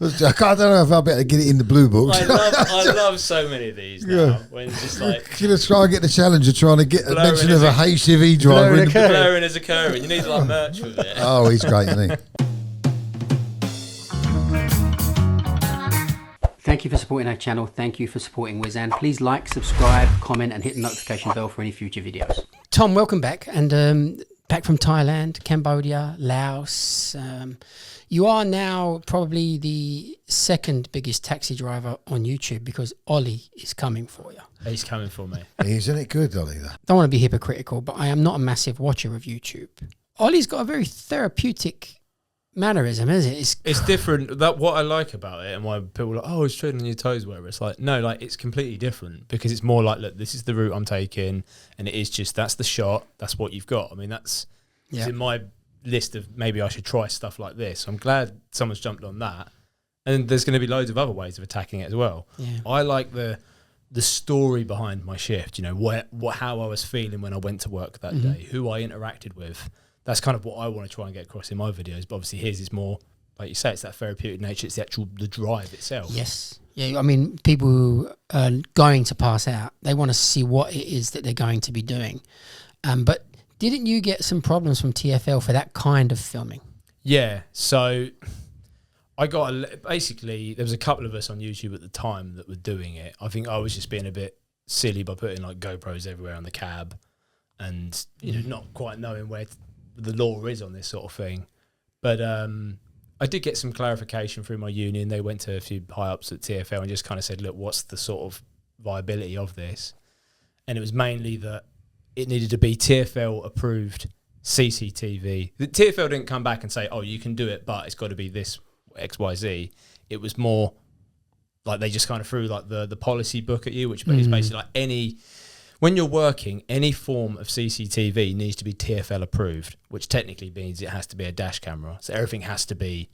I don't know if I'll be able to get it in the blue books. I love so many of these now. Yeah. When just like You're going to try and get the challenge of trying to get a mention of a HCV driver. blurring is occurring. You need like merch with it. Oh, he's great, isn't he? Thank you for supporting our channel. Thank you for supporting Wizan. Please like, subscribe, comment, and hit the notification bell for any future videos. Tom, welcome back. And back from Thailand, Cambodia, Laos. You are now probably the second biggest taxi driver on YouTube because Ollie is coming for you. He's coming for me. Isn't it good, Ollie? Don't want to be hypocritical, but I am not a massive watcher of YouTube. Ollie's got a very therapeutic mannerism, isn't it? It's different. That what I like about it, and why people are like, oh, it's treading on your toes, whatever. It's like, no, like it's completely different because it's more like, look, this is the route I'm taking, and it is just that's the shot, that's what you've got. I mean, it's in my list of maybe I should try stuff like this. I'm glad someone's jumped on that, and there's going to be loads of other ways of attacking it as well. Yeah. I like the story behind my shift. You know, how I was feeling when I went to work that day, who I interacted with. That's kind of what I want to try and get across in my videos. But obviously his is more, like you say, it's that therapeutic nature. It's the drive itself. Yes. Yeah, I mean, people who are going to pass out, they want to see what it is that they're going to be doing. But didn't you get some problems from TfL for that kind of filming? Yeah. So I got, basically, there was a couple of us on YouTube at the time that were doing it. I think I was just being a bit silly by putting like GoPros everywhere on the cab and, you know, not quite knowing where the law is on this sort of thing. But I did get some clarification through my union. They went to a few high ups at TfL and just kind of said, look, what's the sort of viability of this? And it was mainly that it needed to be TfL approved CCTV. The TfL didn't come back and say, oh, you can do it, but it's got to be this XYZ. It was more like they just kind of threw like the policy book at you, which is basically like when you're working, any form of CCTV needs to be TfL approved, which technically means it has to be a dash camera. So everything has to be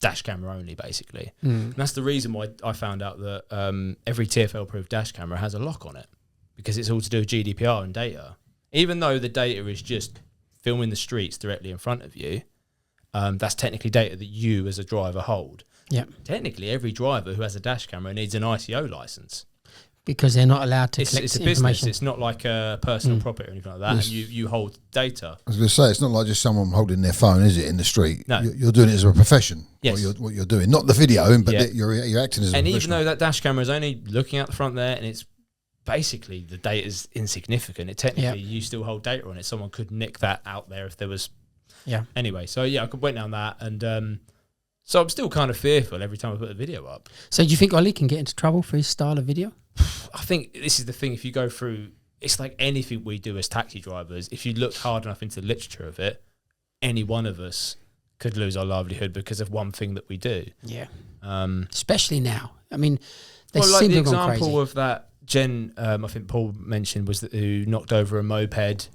dash camera only, basically. And that's the reason why I found out that every TfL approved dash camera has a lock on it, because it's all to do with GDPR and data. Even though the data is just filming the streets directly in front of you, that's technically data that you as a driver hold. Yeah. Technically, every driver who has a dash camera needs an ICO license. Because they're not allowed to collect it's a information. business. It's not like a personal property or anything like that. Yes. And you hold data. I was going to say, it's not like just someone holding their phone, is it, in the street? No. You're doing it as a profession. Yes. What you're doing. Not the videoing, but you're acting as a professional. And even though that dash camera is only looking out the front there, and it's basically the data is insignificant, it technically you still hold data on it. Someone could nick that out there if there was. Yeah. Anyway, so I went down that, and so I'm still kind of fearful every time I put a video up. So do you think Ollie can get into trouble for his style of video? I think this is the thing. If you go through, it's like anything we do as taxi drivers. If you look hard enough into the literature of it, any one of us could lose our livelihood because of one thing that we do. Yeah. Especially now. I mean, they like seem the to have gone example crazy. of that Jen, I think Paul mentioned, was who knocked over a moped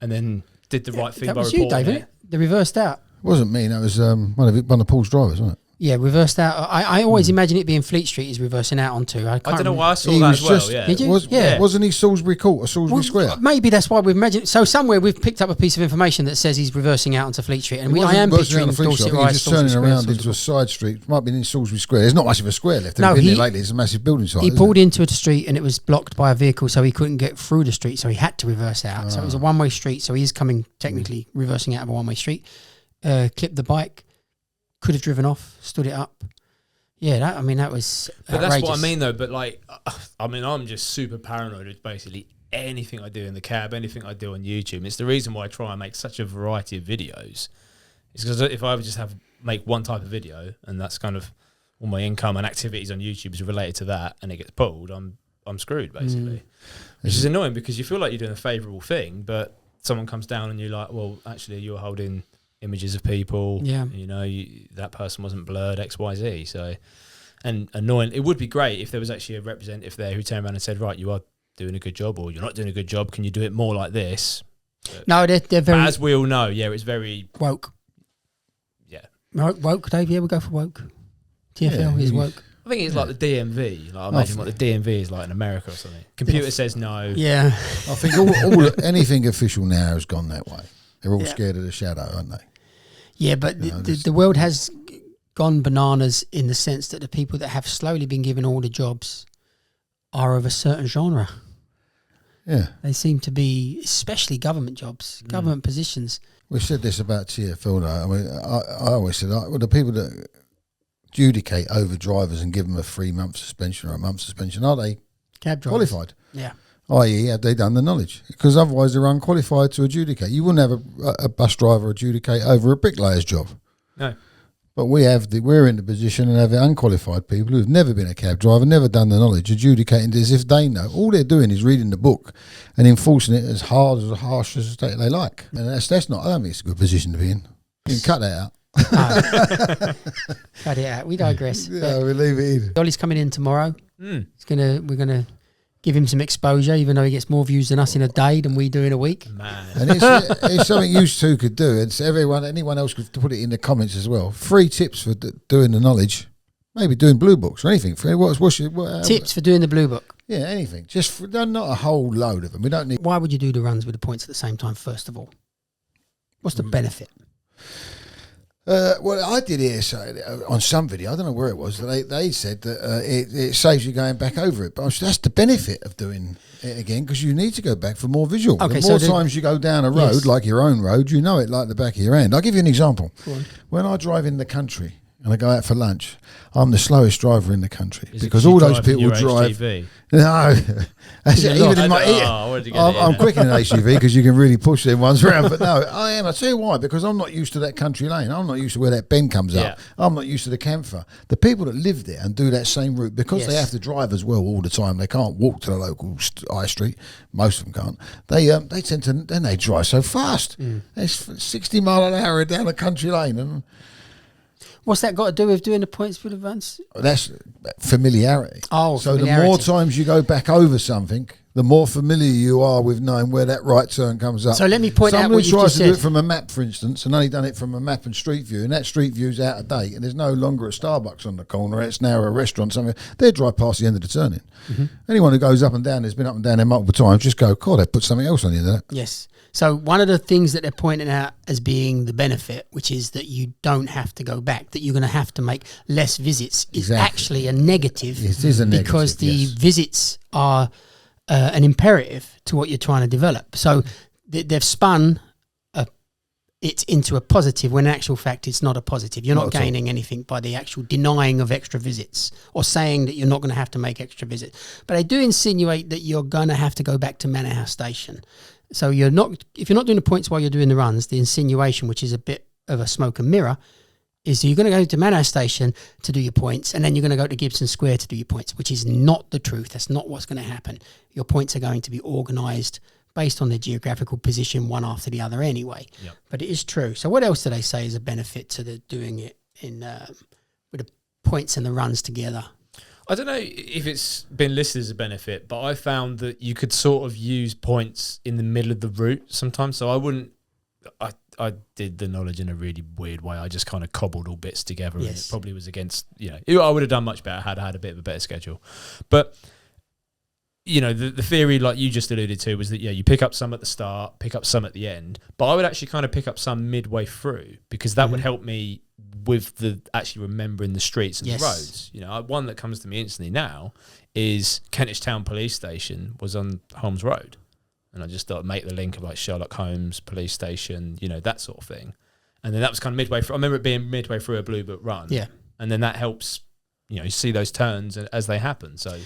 and then did the right thing by reporting it. That was you, David. They reversed out. It wasn't me. That was one of Paul's drivers, wasn't it? Yeah, reversed out. I always imagine it being Fleet Street he's reversing out onto. I don't know why I saw that as well. Yeah. Did you? Wasn't he Salisbury Court or Salisbury Square? Maybe that's why we've imagined. So somewhere we've picked up a piece of information that says he's reversing out onto Fleet Street, and I am picturing Dorset Rise. He's just turning around into a side street. Might be in Salisbury Square. There's not much of a square left. No, been there lately. It's a massive building site. He pulled into a street and it was blocked by a vehicle, so he couldn't get through the street. So he had to reverse out. So it was a one-way street. So he is coming technically reversing out of a one-way street. Clipped the bike. Could have driven off. Stood it up. Yeah, that was But outrageous. that's what I mean, though. But, like, I mean, I'm just super paranoid with basically anything I do in the cab, anything I do on YouTube. It's the reason why I try and make such a variety of videos. It's because if I would just make one type of video, and that's kind of all my income and activities on YouTube is related to that, and it gets pulled, I'm screwed, basically. Which is annoying because you feel like you're doing a favourable thing, but someone comes down and you're like, well, actually, you're holding images of people, you know, that person wasn't blurred, XYZ. So, and annoying. It would be great if there was actually a representative there who turned around and said, right, you are doing a good job, or you're not doing a good job. Can you do it more like this? But no, they're very. As we all know, it's very woke. Yeah, woke, Dave. Yeah, we go for woke. TfL is woke. I think it's like the DMV. Like, I imagine what the DMV is like in America or something. Computer says no. Yeah, I think anything official now has gone that way. They're all scared of the shadow, aren't they? Yeah, but the world has gone bananas in the sense that the people that have slowly been given all the jobs are of a certain genre. Yeah. They seem to be, especially government jobs, government positions. We said this about TfL, though. I mean, I always said, well, the people that adjudicate over drivers and give them a 3-month suspension or a month suspension, are they Cab drivers. qualified? Yeah. I.e., have they done the knowledge? Because otherwise they're unqualified to adjudicate. You wouldn't have a bus driver adjudicate over a bricklayer's job. No. But we're in the position and have unqualified people who've never been a cab driver, never done the knowledge, adjudicating as if they know. All they're doing is reading the book and enforcing it as hard, as harsh as they like. And that's not, I don't think it's a good position to be in. You can cut that out. Cut it out. We digress. Yeah, we leave it in. Ollie's coming in tomorrow. We're gonna give him some exposure, even though he gets more views than us in a day than we do in a week. Man. And it's something you two could do. It's anyone else could put it in the comments as well. 3 tips for doing the knowledge. Maybe doing blue books or anything. Tips for doing the blue book. Yeah, anything. Just not a whole load of them. We don't need. Why would you do the runs with the points at the same time, first of all? What's the benefit? Well, I did hear on some video, I don't know where it was, they said that it saves you going back over it. But that's the benefit of doing it again, because you need to go back for more visual. Okay, the more times you go down a road, like your own road, you know it like the back of your hand. I'll give you an example. When I drive in the country and I go out for lunch, I'm the slowest driver in the country because all those people drive. HGV? No, even in my I'm quick in an HGV because you can really push them ones around. But no, I am. I tell you why, because I'm not used to that country lane. I'm not used to where that bend comes up. I'm not used to the camphor. The people that live there and do that same route, because they have to drive as well all the time. They can't walk to the local high street. Most of them can't. They tend to, then they drive so fast. It's 60 mile an hour down a country lane and. What's that got to do with doing the points for the runs? That's familiarity. Oh, so the more times you go back over something, the more familiar you are with knowing where that right turn comes up. So let me point out what you just said. Someone who tries to do it from a map, for instance, and only done it from a map and street view, and that street view's out of date, and there's no longer a Starbucks on the corner, it's now a restaurant somewhere, they drive past the end of the turning. Anyone who goes up and down, has been up and down there multiple times, just go, God, they put something else on the end of that. Yes. So one of the things that they're pointing out as being the benefit, which is that you don't have to go back, that you're going to have to make less visits, is actually a negative. It is a negative, because the visits are an imperative to what you're trying to develop. So they've spun it into a positive when in actual fact it's not a positive. You're not gaining anything by the actual denying of extra visits or saying that you're not going to have to make extra visits. But they do insinuate that you're going to have to go back to Manor House Station. So if you're not doing the points while you're doing the runs, the insinuation, which is a bit of a smoke and mirror, is that you're going to go to Manor House Station to do your points, and then you're going to go to Gibson Square to do your points, which is not the truth. That's not what's going to happen. Your points are going to be organised based on their geographical position, one after the other anyway. Yep. But it is true. So what else do they say is a benefit to the doing it in with the points and the runs together? I don't know if it's been listed as a benefit, but I found that you could sort of use points in the middle of the route sometimes. So I did the knowledge in a really weird way. I just kind of cobbled all bits together, and it probably was against, I would have done much better had I had a bit of a better schedule. But, the theory, like you just alluded to, was that, you pick up some at the start, pick up some at the end. But I would actually kind of pick up some midway through, because that would help me with the actually remembering the streets and the roads. One that comes to me instantly now is Kentish Town Police Station was on Holmes Road, and I just thought I'd make the link of like Sherlock Holmes Police Station, that sort of thing. And then that was kind of midway through. I remember it being midway through a Blue Book run. Yeah, and then that helps see those turns as they happen. So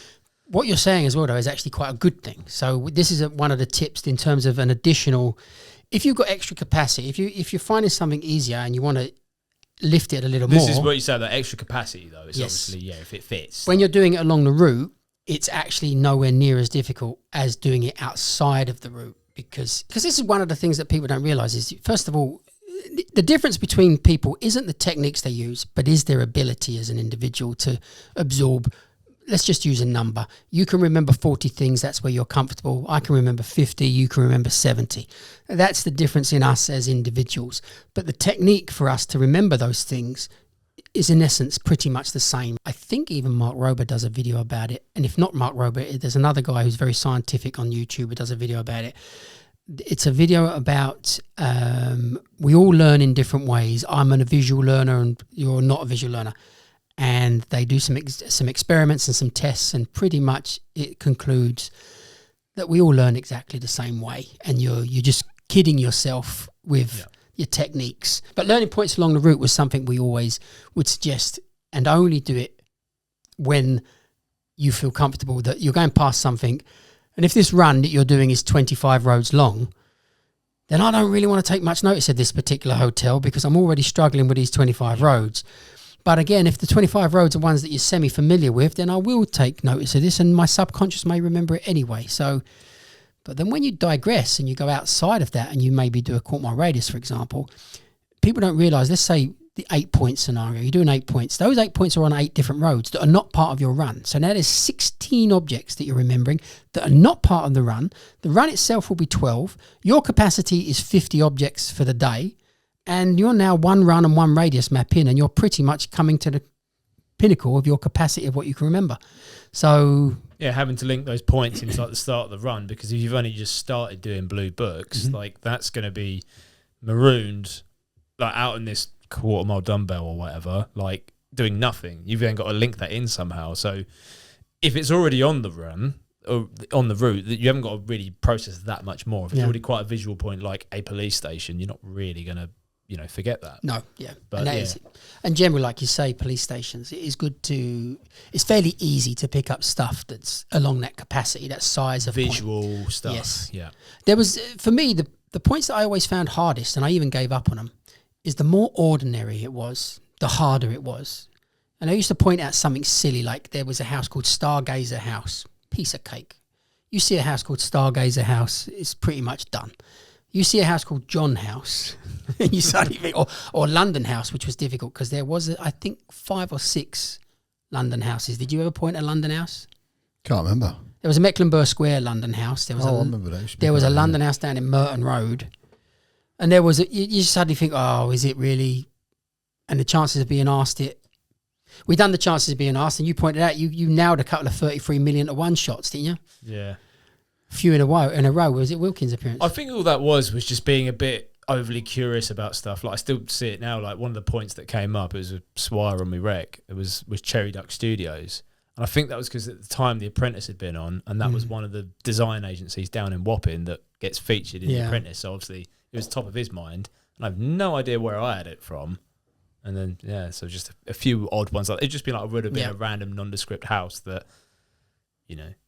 what you're saying as well, though, is actually quite a good thing. So this is one of the tips in terms of an additional. If you've got extra capacity, if you're finding something easier and you want to lift it a little more. This is what you said, that extra capacity, though. It's obviously, if it fits. When you're doing it along the route, it's actually nowhere near as difficult as doing it outside of the route, because this is one of the things that people don't realise is, first of all, the difference between people isn't the techniques they use, but is their ability as an individual to absorb. Let's just use a number. You can remember 40 things, that's where you're comfortable. I can remember 50, you can remember 70. That's the difference in us as individuals. But the technique for us to remember those things is in essence pretty much the same. I think even Mark Rober does a video about it. And if not Mark Rober, there's another guy who's very scientific on YouTube who does a video about it. It's a video about we all learn in different ways. I'm a visual learner and you're not a visual learner. And they do some experiments and some tests, and pretty much it concludes that we all learn exactly the same way. And you're just kidding yourself with your techniques. But learning points along the route was something we always would suggest, and only do it when you feel comfortable that you're going past something. And if this run that you're doing is 25 roads long, then I don't really want to take much notice of this particular hotel because I'm already struggling with these 25 roads. But again, if the 25 roads are ones that you're semi-familiar with, then I will take notice of this, and my subconscious may remember it anyway. So, but then when you digress and you go outside of that and you maybe do a quarter-mile radius, for example, people don't realise, let's say the 8-point scenario, you're doing 8 points. Those 8 points are on 8 different roads that are not part of your run. So now there's 16 objects that you're remembering that are not part of the run. The run itself will be 12. Your capacity is 50 objects for the day. And you're now one run and one radius map in, and you're pretty much coming to the pinnacle of your capacity of what you can remember. So yeah, having to link those points into like the start of the run, because if you've only just started doing blue books, like that's going to be marooned like out in this quarter-mile dumbbell or whatever, like doing nothing. You've then got to link that in somehow. So if it's already on the run or on the route, that you haven't got to really process that much more. If it's already quite a visual point like a police station, you're not really going to forget that. No, yeah. But and generally, like you say, police stations, it is good to, it's fairly easy to pick up stuff that's along that capacity, that size of visual point. stuff. Yes. Yeah. There was, for me, the points that I always found hardest, and I even gave up on them, is the more ordinary it was, the harder it was. And I used to point out something silly, like there was a house called Stargazer House, piece of cake. You see a house called Stargazer House, it's pretty much done. You see a house called John House, and you suddenly think, or London House, which was difficult because there was, I think, 5 or 6 London houses. Did you ever point at London House? Can't remember. There was a Mecklenburgh Square London House. There was I remember that. There was a London House down in Merton Road, and there was you suddenly think, oh, is it really? And the chances of being asked it. We done the chances of being asked, and you pointed out you nailed a couple of 33 million to 1 shots, didn't you? Yeah. Few in a row. Was it Wilkins' appearance? I think all that was just being a bit overly curious about stuff. Like I still see it now. Like one of the points that came up, it was a Swire on my rec. It was Cherry Duck Studios, and I think that was because at the time The Apprentice had been on, and that was one of the design agencies down in Wapping that gets featured in The Apprentice. So obviously it was top of his mind, and I have no idea where I had it from. And then so just a few odd ones. Like it'd just be like it would have been a random nondescript house that,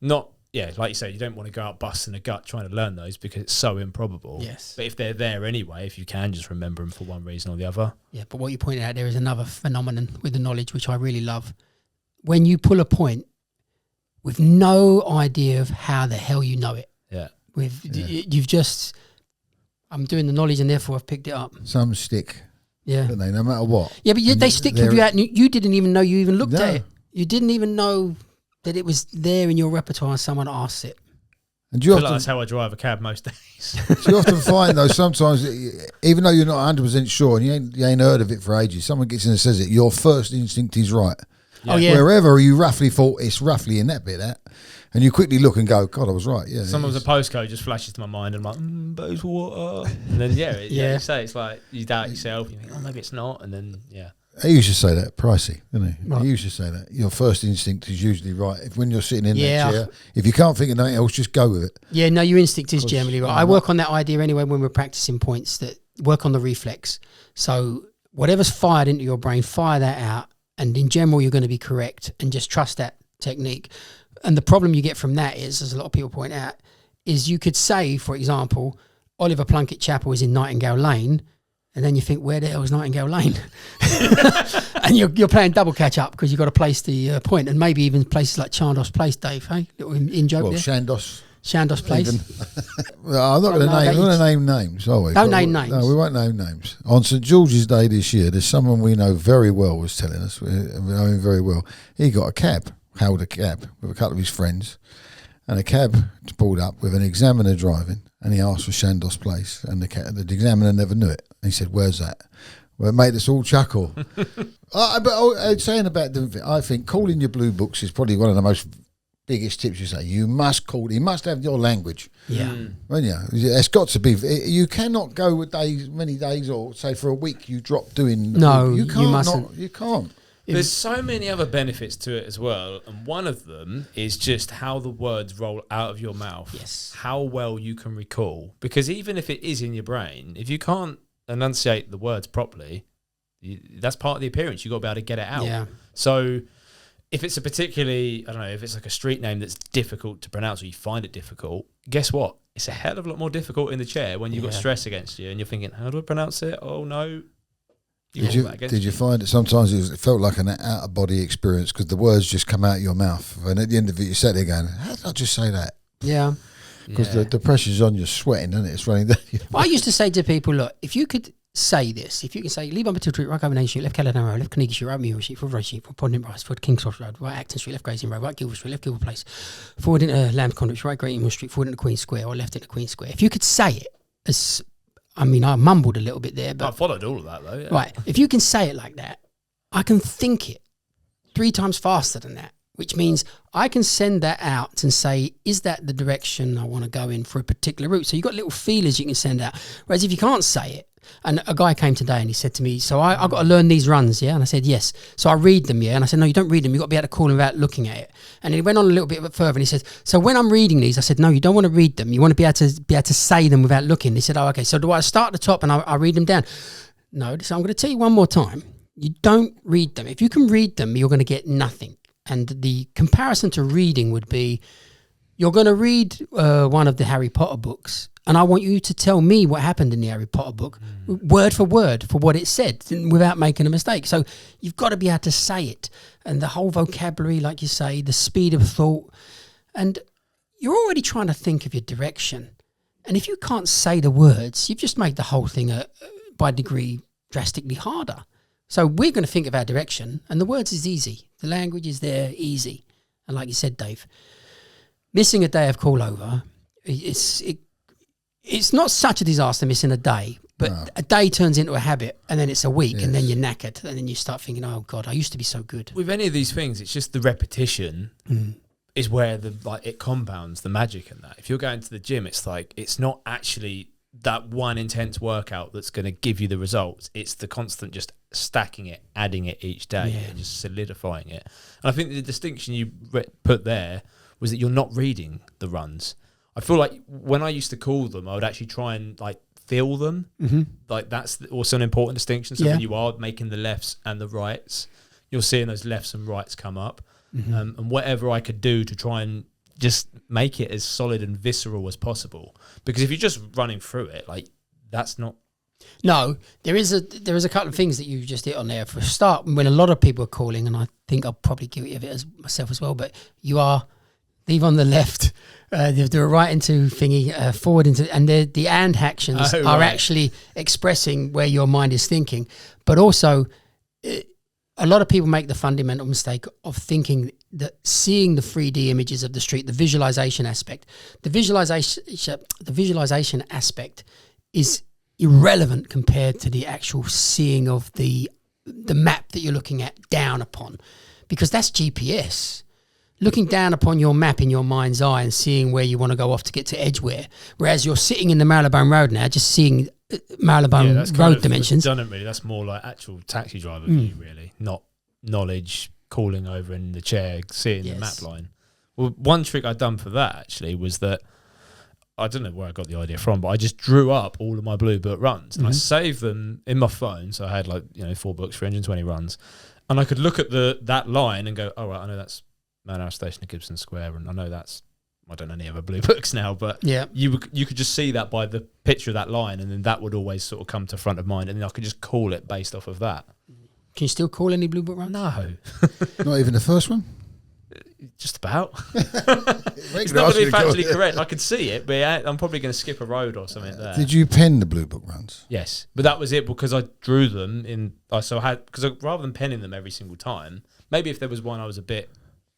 not. Yeah, like you say, you don't want to go out busting a gut trying to learn those because it's so improbable. Yes. But if they're there anyway, if you can just remember them for one reason or the other. Yeah, but what you pointed out, there is another phenomenon with the knowledge, which I really love. When you pull a point with no idea of how the hell you know it. Yeah. You've just, I'm doing the knowledge and therefore I've picked it up. Some stick. Yeah. Don't they, no matter what. Yeah, but they stick with you out and you didn't even know you even looked at it. You didn't even know that it was there in your repertoire and someone asked it. And do you that's how I drive a cab most days. Do you often find, though, sometimes, even though you're not 100% sure and you ain't heard of it for ages, someone gets in and says it, your first instinct is right. Yeah. Oh, yeah. Wherever you roughly thought it's roughly in that bit, and you quickly look and go, God, I was right. Yeah. Sometimes a postcode just flashes to my mind and I'm like, Bayswater. And then, you say it's like you doubt yourself. You think, oh, maybe it's not. And then, He used to say that, Pricey, didn't he? Right. He used to say that. Your first instinct is usually right. If when you're sitting in that chair, if you can't think of nothing else, just go with it. Yeah, no, your instinct is generally right. I work on that idea anyway when we're practicing points, that work on the reflex. So whatever's fired into your brain, fire that out. And in general, you're going to be correct and just trust that technique. And the problem you get from that is, as a lot of people point out, is you could say, for example, Oliver Plunkett Chapel is in Nightingale Lane. And then you think, where the hell is Nightingale Lane? And you're playing double catch up because you've got to place the point, and maybe even places like Chandos Place, Dave. Hey, little in joke there. Chandos Place. I'm not going to name names, are we? Don't name names. No, we won't name names. On St George's Day this year, there's someone we know very well was telling us. We know him very well. He got a cab, held a cab with a couple of his friends, and a cab pulled up with an examiner driving. And he asked for Chandos Place, and the examiner never knew it. And he said, "Where's that?" Well, it made us all chuckle. But saying about I think calling your blue books is probably one of the most biggest tips you say? You must call. You must have your language. Yeah. Well, yeah, it's got to be. You cannot go with many days, or say for a week you drop doing. You can't. You mustn't. You can't. There's so many other benefits to it as well, and one of them is just how the words roll out of your mouth. Yes. How well you can recall. Because even if it is in your brain, if you can't enunciate the words properly, that's part of the appearance. You've got to be able to get it out. Yeah. So if it's a particularly, I don't know, if it's like a street name that's difficult to pronounce or you find it difficult, guess what? It's a hell of a lot more difficult in the chair when you've got stress against you and you're thinking, how do I pronounce it? Oh, no. Did you find it sometimes it felt like an out-of-body experience because the words just come out of your mouth, and at the end of it you sat there going, how did I just say that? Yeah. Because the pressure's on, you're sweating, and it's running down. I used to say to people, look, if you could say this, if you can say, leave on Matilda Street, right Covenant Street, left Caledon Road, left Carnegie Street, right Mule Street, forward Road Street, forward Pondent Rice, forward King's Cross Road, right Acton Street, left Grazing Road, right Guildford Street, left Guildford Place, forward into Lamb's Conduit, right Great Emo Street, forward into Queen Square, or left into Queen Square. If you could say it as... I mean, I mumbled a little bit there, but... I followed all of that, though. Yeah. Right. If you can say it like that, I can think it 3 times faster than that, which means I can send that out and say, is that the direction I want to go in for a particular route? So you've got little feelers you can send out. Whereas if you can't say it, and a guy came today and he said to me, so I got to learn these runs, yeah? And I said, yes. So I read them, yeah? And I said, no, you don't read them. You've got to be able to call them without looking at it. And he went on a little bit further and he said, so when I'm reading these, I said, no, you don't want to read them. You want to be able to say them without looking. He said, oh, okay. So do I start at the top and I read them down? No. So I'm going to tell you one more time. You don't read them. If you can read them, you're going to get nothing. And the comparison to reading would be, you're going to read one of the Harry Potter books, and I want you to tell me what happened in the Harry Potter book, word for what it said, without making a mistake. So you've got to be able to say it. And the whole vocabulary, like you say, the speed of thought. And you're already trying to think of your direction. And if you can't say the words, you've just made the whole thing, by degree, drastically harder. So we're going to think of our direction, and the words is easy. The language is there, easy. And like you said, Dave, missing a day of call over, it's not such a disaster missing a day, but a day turns into a habit, and then it's a week, and then you're knackered, and then you start thinking, oh God, I used to be so good. With any of these things, it's just the repetition is where it compounds the magic in that. If you're going to the gym, it's like, it's not actually that one intense workout that's going to give you the results. It's the constant just stacking it, adding it each day, and just solidifying it. And I think the distinction you put there was that you're not reading the runs. I feel like when I used to call them, I would actually try and feel them. Like that's also an important distinction. So when you are making the lefts and the rights, you're seeing those lefts and rights come up. And whatever I could do to try and just make it as solid and visceral as possible. Because if you're just running through it, that's not... No, there is a couple of things that you just hit on there. For a start, when a lot of people are calling, and I think I'll probably guilty of it as myself as well, but you are leave on the left, do a right into thingy, forward into, and the and actions are actually expressing where your mind is thinking. But also, a lot of people make the fundamental mistake of thinking that seeing the 3D images of the street, the visualization aspect, the visualization aspect is irrelevant compared to the actual seeing of the map that you're looking at down upon, because that's GPS. Looking down upon your map in your mind's eye and seeing where you want to go off to get to Edgware, whereas you're sitting in the Marylebone Road now, just seeing Marylebone Road dimensions. Really, that's more like actual taxi driver view, really, not knowledge calling over in the chair, seeing the map line. Well, one trick I'd done for that actually was that, I don't know where I got the idea from, but I just drew up all of my Blue Book runs and I saved them in my phone. So I had 4 books, 320 runs, and I could look at that line and go, oh right, I know that's Manor Station at Gibson Square, and I know that's, I don't know any other Blue Books now, but you could just see that by the picture of that line, and then that would always sort of come to front of mind, and then I could just call it based off of that. Can you still call any Blue Book runs? No. Not even the first one? Just about. It's not going to be factually correct. I could see it, but I'm probably going to skip a road or something there. Did you pen the Blue Book runs? Yes, but that was it because I drew them in. Because rather than penning them every single time, maybe if there was one I was a bit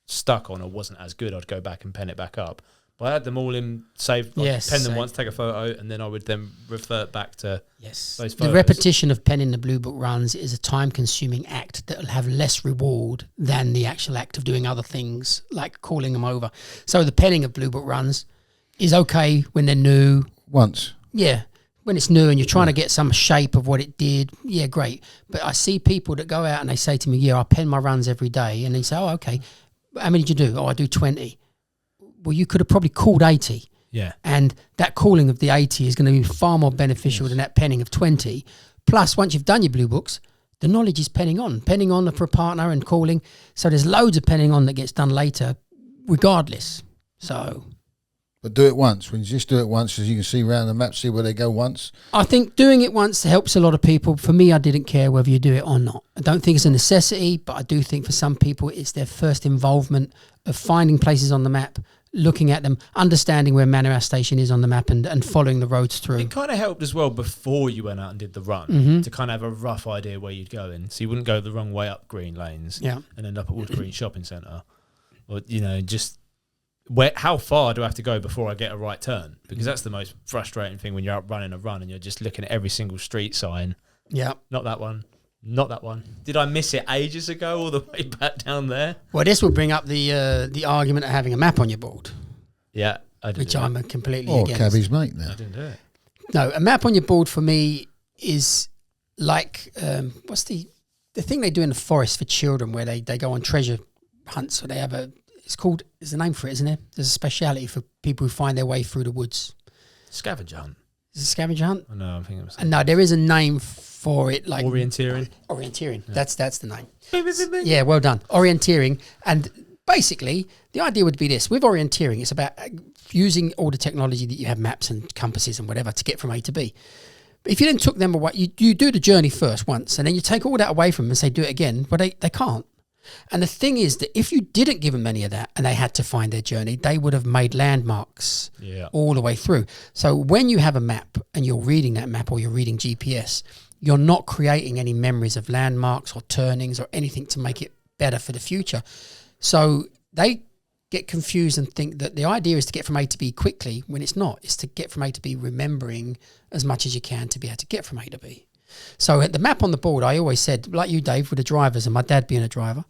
stuck on or wasn't as good, I'd go back and pen it back up. But I had them all in saved. Pen them once, take a photo, and then I would then revert back to those photos. The repetition of penning the Blue Book runs is a time-consuming act that will have less reward than the actual act of doing other things, like calling them over. So the penning of Blue Book runs is okay when they're new. Once. Yeah. When it's new and you're trying to get some shape of what it did, yeah, great. But I see people that go out and they say to me, yeah, I pen my runs every day. And they say, oh, okay. How many did you do? Oh, I do 20. Well, you could have probably called 80. Yeah. And that calling of the 80 is going to be far more beneficial than that penning of 20. Plus, once you've done your Blue Books, the knowledge is penning on for a partner and calling. So there's loads of penning on that gets done later regardless. So... But do it once. When you just do it once, as you can see around the map, see where they go once. I think doing it once helps a lot of people. For me, I didn't care whether you do it or not. I don't think it's a necessity, but I do think for some people it's their first involvement of finding places on the map, looking at them, understanding where Manor House Station is on the map and following the roads through. It kind of helped as well before you went out and did the run to kind of have a rough idea where you'd go in. So you wouldn't go the wrong way up Green Lanes and end up at Wood Green Shopping Centre. Or, just... how far do I have to go before I get a right turn? Because that's the most frustrating thing when you're out running a run and you're just looking at every single street sign. Yeah. Not that one. Not that one. Did I miss it ages ago all the way back down there? Well, this would bring up the argument of having a map on your board. Yeah, I did. Which I'm completely against. against. Cabby's mate now. I didn't do it. No, a map on your board for me is like, what's the thing they do in the forest for children where they go on treasure hunts or they have there's a name for it, isn't there? There's a speciality for people who find their way through the woods. Scavenger hunt. Is it a scavenger hunt? Oh, no, I'm thinking of no, there is a name for it. Like orienteering. Orienteering. Yeah. That's the name. Yeah, well done. Orienteering. And basically, the idea would be this. With orienteering, it's about using all the technology that you have, maps and compasses and whatever, to get from A to B. But if you then took them away, you do the journey first once, and then you take all that away from them and say, do it again. But they can't. And the thing is that if you didn't give them any of that and they had to find their journey, they would have made landmarks all the way through. So when you have a map and you're reading that map or you're reading GPS, you're not creating any memories of landmarks or turnings or anything to make it better for the future. So they get confused and think that the idea is to get from A to B quickly when it's not. It's to get from A to B remembering as much as you can to be able to get from A to B. So at the map on the board, I always said, like you, Dave, with the drivers and my dad being a driver,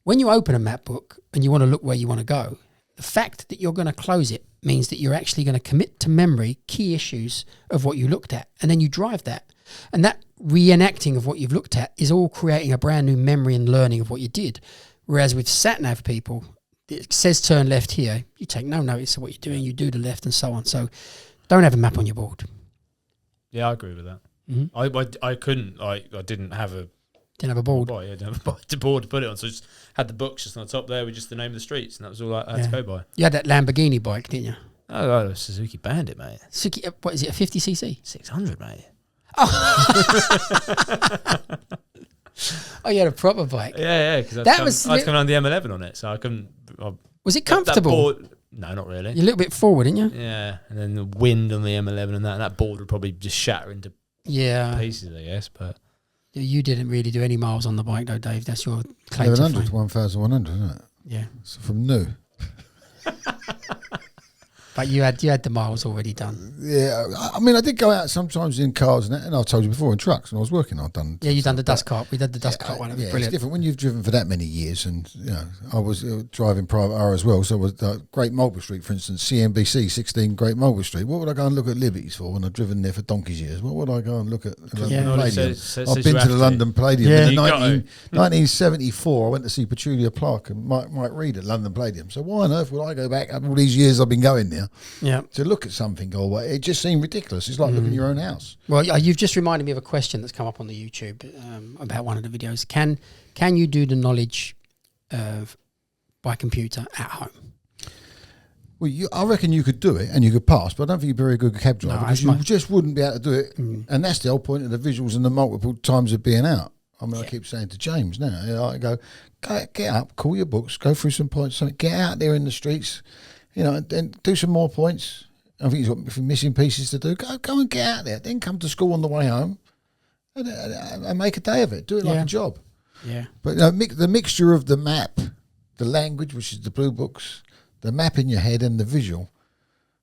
when you open a map book and you want to look where you want to go, the fact that you're going to close it means that you're actually going to commit to memory key issues of what you looked at, and then you drive that. And that reenacting of what you've looked at is all creating a brand new memory and learning of what you did. Whereas with sat-nav people, it says turn left here. You take no notice of what you're doing. You do the left and so on. So don't have a map on your board. Yeah, I agree with that. Mm-hmm. I couldn't. I didn't have a... Didn't have a board. Yeah, didn't have a board to put it on. So I just had the books just on the top there with just the name of the streets, and that was all I had to go by. You had that Lamborghini bike, didn't you? Oh, Suzuki Bandit, mate. Suzuki, what is it, a 50cc? 600, mate. Oh, you had a proper bike. Yeah, because I was coming on the M11 on it, so I couldn't... Was it comfortable? No, not really. You're a little bit forward, didn't you? Yeah, and then the wind on the M11 and that board would probably just shatter into pieces, I guess, but... You didn't really do any miles on the bike, though, Dave. That's your claim 1100 to 1,100, isn't it? Yeah. So from new. But you had the miles already done. Yeah, I mean, I did go out sometimes in cars, and I've told you before, in trucks, and I was working. I've done. Yeah, you've done the dust cart. We did the dust cart one. It was brilliant. It's different when you've driven for that many years, and I was driving private car as well. So it was Great Mulberry Street, for instance, CNBC 16 Great Mulberry Street. What would I go and look at Liberties for when I've driven there for donkey's years? What would I go and look at? Palladium? I've been to the London Palladium in 1974. I went to see Petulia Clark and Mike Reid at London Palladium. So why on earth would I go back all these years I've been going there? Yeah. To look at something or it just seemed ridiculous. It's like looking at your own house. Well, you've just reminded me of a question that's come up on the YouTube about one of the videos. Can you do the knowledge by computer at home? Well, I reckon you could do it and you could pass, but I don't think you're a very good cab driver because you just wouldn't be able to do it. And that's the whole point of the visuals and the multiple times of being out. I mean, I keep saying to James now, I go, get up, call your books, go through some points, get out there in the streets, and do some more points. I think he's got a few missing pieces to do. Go and get out there. Then come to school on the way home and make a day of it. Do it like a job. Yeah. But the mixture of the map, the language, which is the blue books, the map in your head and the visual.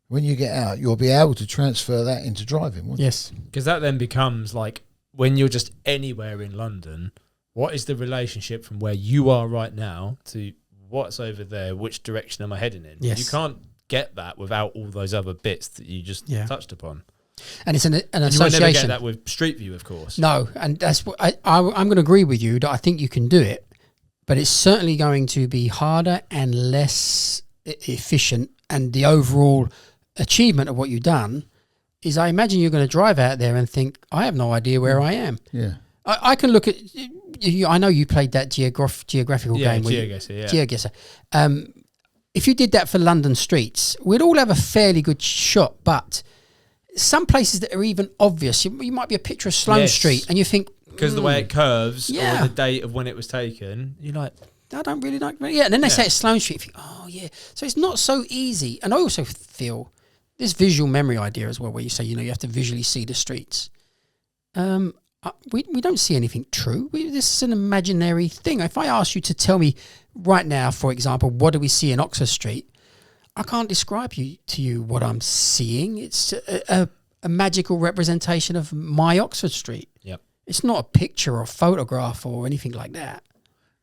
When you get out, you'll be able to transfer that into driving, won't you? Yes. Because that then becomes like, when you're just anywhere in London, what is the relationship from where you are right now to what's over there? Which direction am I heading in? Yes. You can't get that without all those other bits that you just touched upon. And it's an association. You won't never get that with Street View, of course. No, and that's what I'm going to agree with you that I think you can do it, but it's certainly going to be harder and less efficient, and the overall achievement of what you've done is, I imagine you're going to drive out there and think, I have no idea where I am. Yeah. I can look at, I know you played that geographical game. GeoGuessr. If you did that for London streets, we'd all have a fairly good shot, but some places that are even obvious, you might be a picture of Sloane Street and you think, because the way it curves, or the date of when it was taken, you're like, I don't really like it. Yeah, and then they say it's Sloane Street. You think, oh, yeah. So it's not so easy. And I also feel this visual memory idea as well, where you say, you have to visually see the streets. We don't see anything true. This is an imaginary thing. If I ask you to tell me right now, for example, what do we see in Oxford Street, I can't describe to you what I'm seeing. It's a magical representation of my Oxford Street. Yep. It's not a picture or a photograph or anything like that.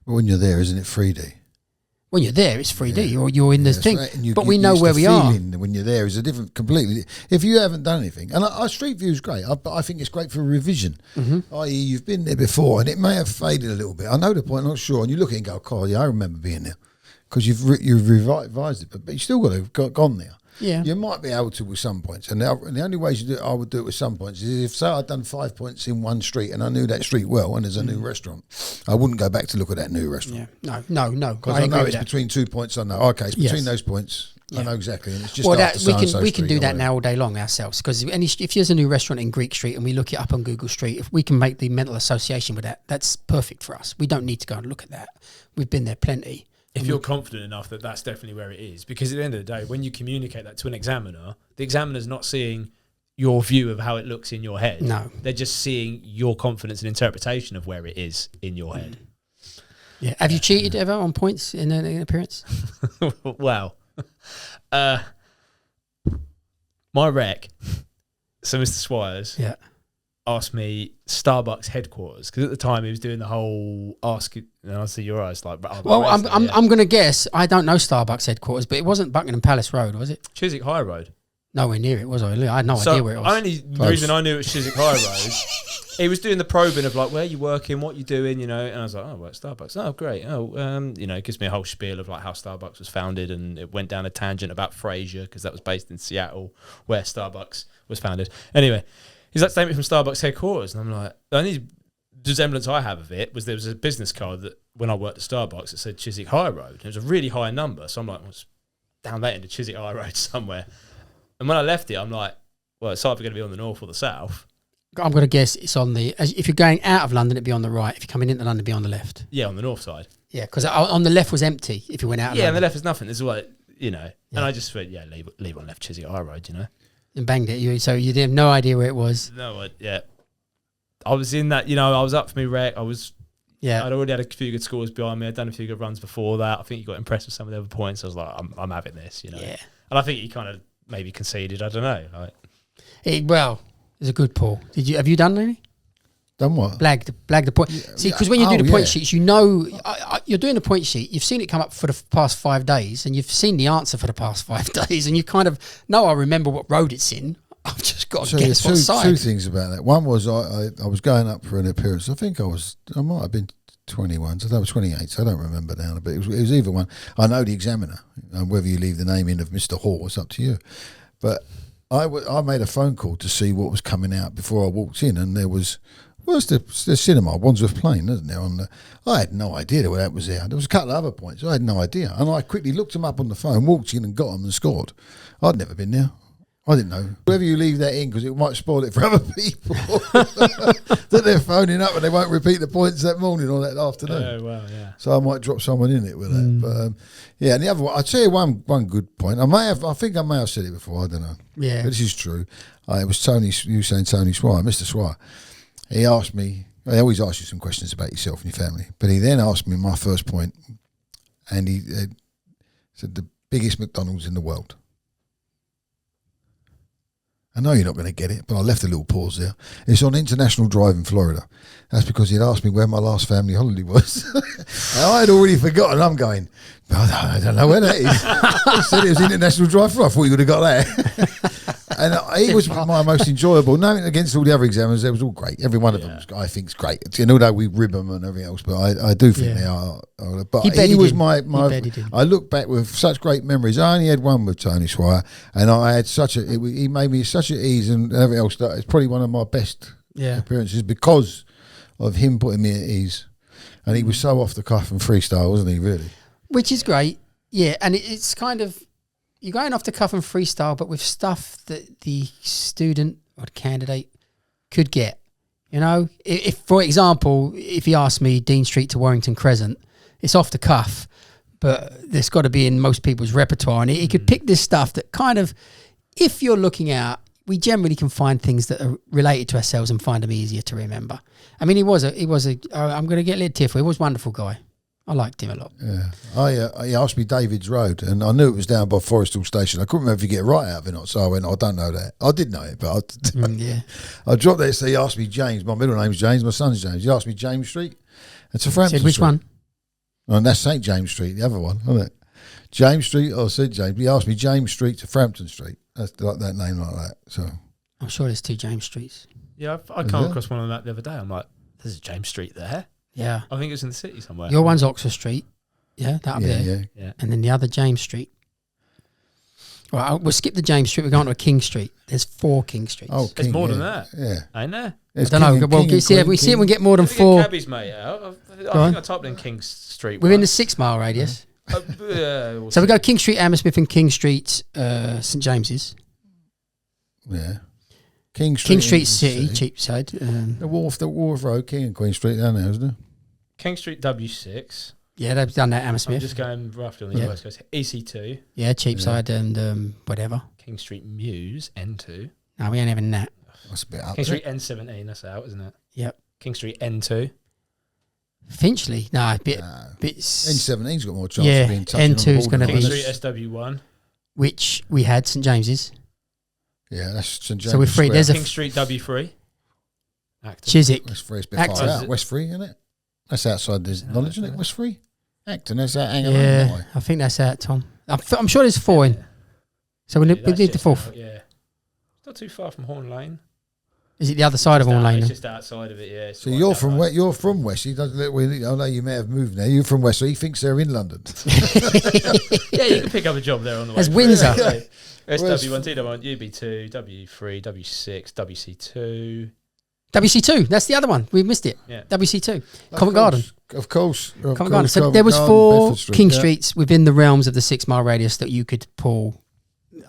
But when you're there, isn't it 3D? When you're there, it's 3D. You're in the thing. Right. But we know where we are. When you're there is a different, completely. If you haven't done anything, and our Street View is great, I think it's great for revision. I.e., you've been there before, and it may have faded a little bit. I know the point, I'm not sure. And you look at it and go, "Oh, yeah, I remember being there," because you've revised it, but you still got to have gone there. Yeah, you might be able to with some points, and the only ways I would do it with some points is if, say, I'd done 5 points in one street and I knew that street well, and there's a new restaurant, I wouldn't go back to look at that new restaurant. Yeah, no, because I know it's between 2 points. I know, okay, it's between those points. I know exactly, and it's just we can do that now all day long ourselves. Because if there's a new restaurant in Greek Street and we look it up on Google Street, if we can make the mental association with that, that's perfect for us. We don't need to go and look at that. We've been there plenty. If you're confident enough that that's definitely where it is, because at the end of the day, when you communicate that to an examiner, the examiner's not seeing your view of how it looks in your head. No. They're just seeing your confidence and interpretation of where it is in your head. Yeah. Have you cheated ever on points in an appearance? Well, my rec, so Mr Swires, asked me Starbucks headquarters, because at the time he was doing the whole ask, and I see your eyes like. Well, I'm going to guess. I don't know Starbucks headquarters, but it wasn't Buckingham Palace Road, was it? Chiswick High Road. Nowhere near it, was I? I had no idea where it was. The reason I knew it was Chiswick High Road, he was doing the probing of like, where you working, what you doing, and I was like, oh, well, Starbucks. Oh, great. Oh, it gives me a whole spiel of like how Starbucks was founded, and it went down a tangent about Frasier, because that was based in Seattle, where Starbucks was founded. Anyway. He's like, statement from Starbucks headquarters. And I'm like, the only resemblance I have of it was there was a business card that when I worked at Starbucks, it said Chiswick High Road. It was a really high number. So I'm like, well, it's down that end of Chiswick High Road somewhere. And when I left it, I'm like, well, it's either going to be on the north or the south. I'm going to guess it's on the, if you're going out of London, it'd be on the right. If you're coming into London, it'd be on the left. Yeah, on the north side. Yeah, because on the left was empty if you went out of London. On the left is nothing. There's like, and I just thought, leave on left Chiswick High Road, And banged it. So you didn't have no idea where it was. No, I was in that, I was up for me rec. I'd already had a few good scores behind me. I'd done a few good runs before that. I think you got impressed with some of the other points. I was like, I'm having this, Yeah. And I think he kind of maybe conceded. I don't know. It's a good pull. Have you done any? Done what? Blag the point. See, because when you do the point sheets, you're doing the point sheet. You've seen it come up for the past 5 days, and you've seen the answer for the past 5 days, and you kind of know. I remember what road it's in. I've just got to guess what side. Two things about that. One was I was going up for an appearance. I think I might have been 21, so that was 28. So I don't remember now, but it was either one. I know the examiner, and whether you leave the name in of Mr Hall, it's up to you. But I made a phone call to see what was coming out before I walked in, and there was. Where's the cinema? Wandsworth Plain, isn't there? I had no idea that was there. There was a couple of other points. I had no idea. And I quickly looked them up on the phone, walked in and got them and scored. I'd never been there. I didn't know. Whether you leave that in, because it might spoil it for other people, that they're phoning up and they won't repeat the points that morning or that afternoon. Oh, well, yeah. So I might drop someone in it with that. But, and the other one, I'll tell you one good point. I think I may have said it before, I don't know. Yeah. But this is true. It was Tony Swire, Mr Swire. He asked me, I always ask you some questions about yourself and your family, but he then asked me my first point, and he said the biggest McDonald's in the world. I know you're not going to get it, but I left a little pause there. It's on International Drive in Florida. That's because he'd asked me where my last family holiday was. I had already forgotten. I'm going, I don't know where that is. He said it was International Drive. I thought you would have got that. And he was my most enjoyable. Nothing against all the other examiners. They was all great. Every one of them, I think, is great. And although we rib them and everything else, but I do think they are. But he was my I look back with such great memories. I only had one with Tony Swire, and I had he made me such at ease and everything else. That it's probably one of my best appearances because of him putting me at ease. And he was so off the cuff and freestyle, wasn't he, really? Which is great. Yeah, and it's kind of, you're going off the cuff and freestyle, but with stuff that the student or the candidate could get. You know, if for example, if he asked me Dean Street to Warrington Crescent, it's off the cuff, but there's got to be in most people's repertoire. And he could pick this stuff that kind of, if you're looking out, we generally can find things that are related to ourselves and find them easier to remember. I mean, he was a I'm going to get a little tearful. He was a wonderful guy. I liked him a lot. Yeah, he asked me David's Road, and I knew it was down by Forest Hill Station. I couldn't remember if you get it right out of it or not, so I went, I don't know that. I did know it, but I dropped that. So he asked me James. My middle name's James. My son's James. He asked me James Street. It's a Frampton Street. Which one? Oh, and that's St James Street, the other one, isn't it? James Street. I said James. He asked me James Street to Frampton Street. That's like that name like that. So I'm sure there's 2 James Streets. Yeah, I came across one of that the other day. I'm like, there's a James Street there. Yeah, I think it's in the city somewhere. Your one's Oxford Street. Yeah, that up there. Yeah. And then the other James Street. Right, we'll skip the James Street. We're going to a King Street. There's 4 King Streets. Oh, there's more than that. Yeah. Ain't there? I don't know. Well, see if we get more than 4. Cabbies, mate. I think I typed in King Street. Within the 6 mile radius. So we go King Street, Hammersmith, and King Street, St James's. Yeah. King Street City, Cheapside. The Wharf Road, King and Queen Street down there, isn't it? King Street W6. Yeah, they've done that, Hammersmith. I'm just going roughly on the west coast. EC2. Yeah, Cheapside and whatever. King Street Mews, N2. No, we ain't having that. That's a bit up King Street N17, that's out, isn't it? Yep. King Street N2. Finchley? No, N17's got more chance of being touching N2 is going to be... King Street SW1. Which we had, St James's. Yeah, that's St James's. So we're free. There's King Street W3. Acton. Chiswick. West Free, it's a bit far out. West Free, isn't it? That's outside the knowledge, isn't it? West Free? Acton, that's out. Yeah, I think that's out, Tom. I'm sure there's 4 in. So we need the 4th. Out, yeah. It's not too far from Horn Lane. Is it the other side of Horn Lane? It's just outside of it, yeah. So you're from West. He doesn't. I know you may have moved there. You're from West, so he thinks they're in London. Yeah, you can pick up a job there on the way. There's Windsor. SW1, TW1, UB2, W3, W6, WC2. WC2, that's the other one. We missed it. Yeah. WC2. Covent Garden. Of course. Covent Garden. So there was 4 King Streets within the realms of the 6 mile radius that you could pull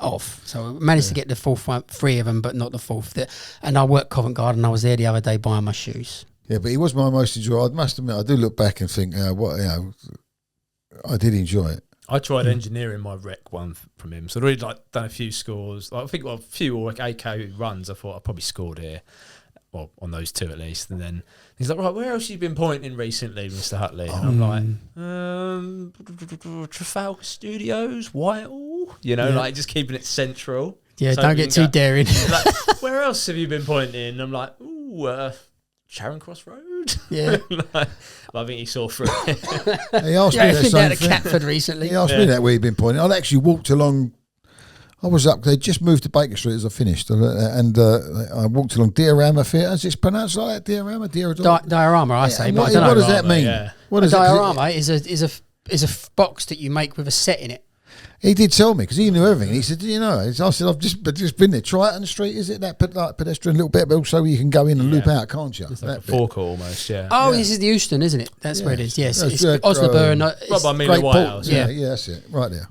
off. So we managed to get the 3 of them, but not the 4th. And I worked Covent Garden. I was there the other day buying my shoes. Yeah, but he was my most enjoyable. I must admit, I do look back and think, I did enjoy it. I tried engineering my rec one from him. So I'd already done a few scores. I think a few AK runs. I thought I probably scored here. Well, on those 2 at least. And then he's like, right, where else have you been pointing recently, Mr. Hutley? And I'm like, Trafalgar Studios, Whitehall? You know, like just keeping it central. Yeah, so don't get too daring. Like, where else have you been pointing? And I'm like, ooh, Charing Cross Road? Yeah. I think he saw through it. He asked me that down at Catford recently. He asked me that where he'd been pointing. I'd actually walked along. I was up. They just moved to Baker Street as I finished, and I walked along Diorama Theatre. Is it pronounced like that? Diorama, diorama. I say. What does that mean? Yeah. What is a diorama? Is a box that you make with a set in it. He did tell me because he knew everything. He said, "Do you know?" I said, "I've just been there. Triton Street, is it that pedestrian little bit, but also you can go in and loop out, can't you?" It's like a forecourt almost. Yeah. Oh, this is the Euston, isn't it? That's where it is. Yes, it's Osnaburgh. Right by Mila Whitehouse. Yeah, that's it. Right there.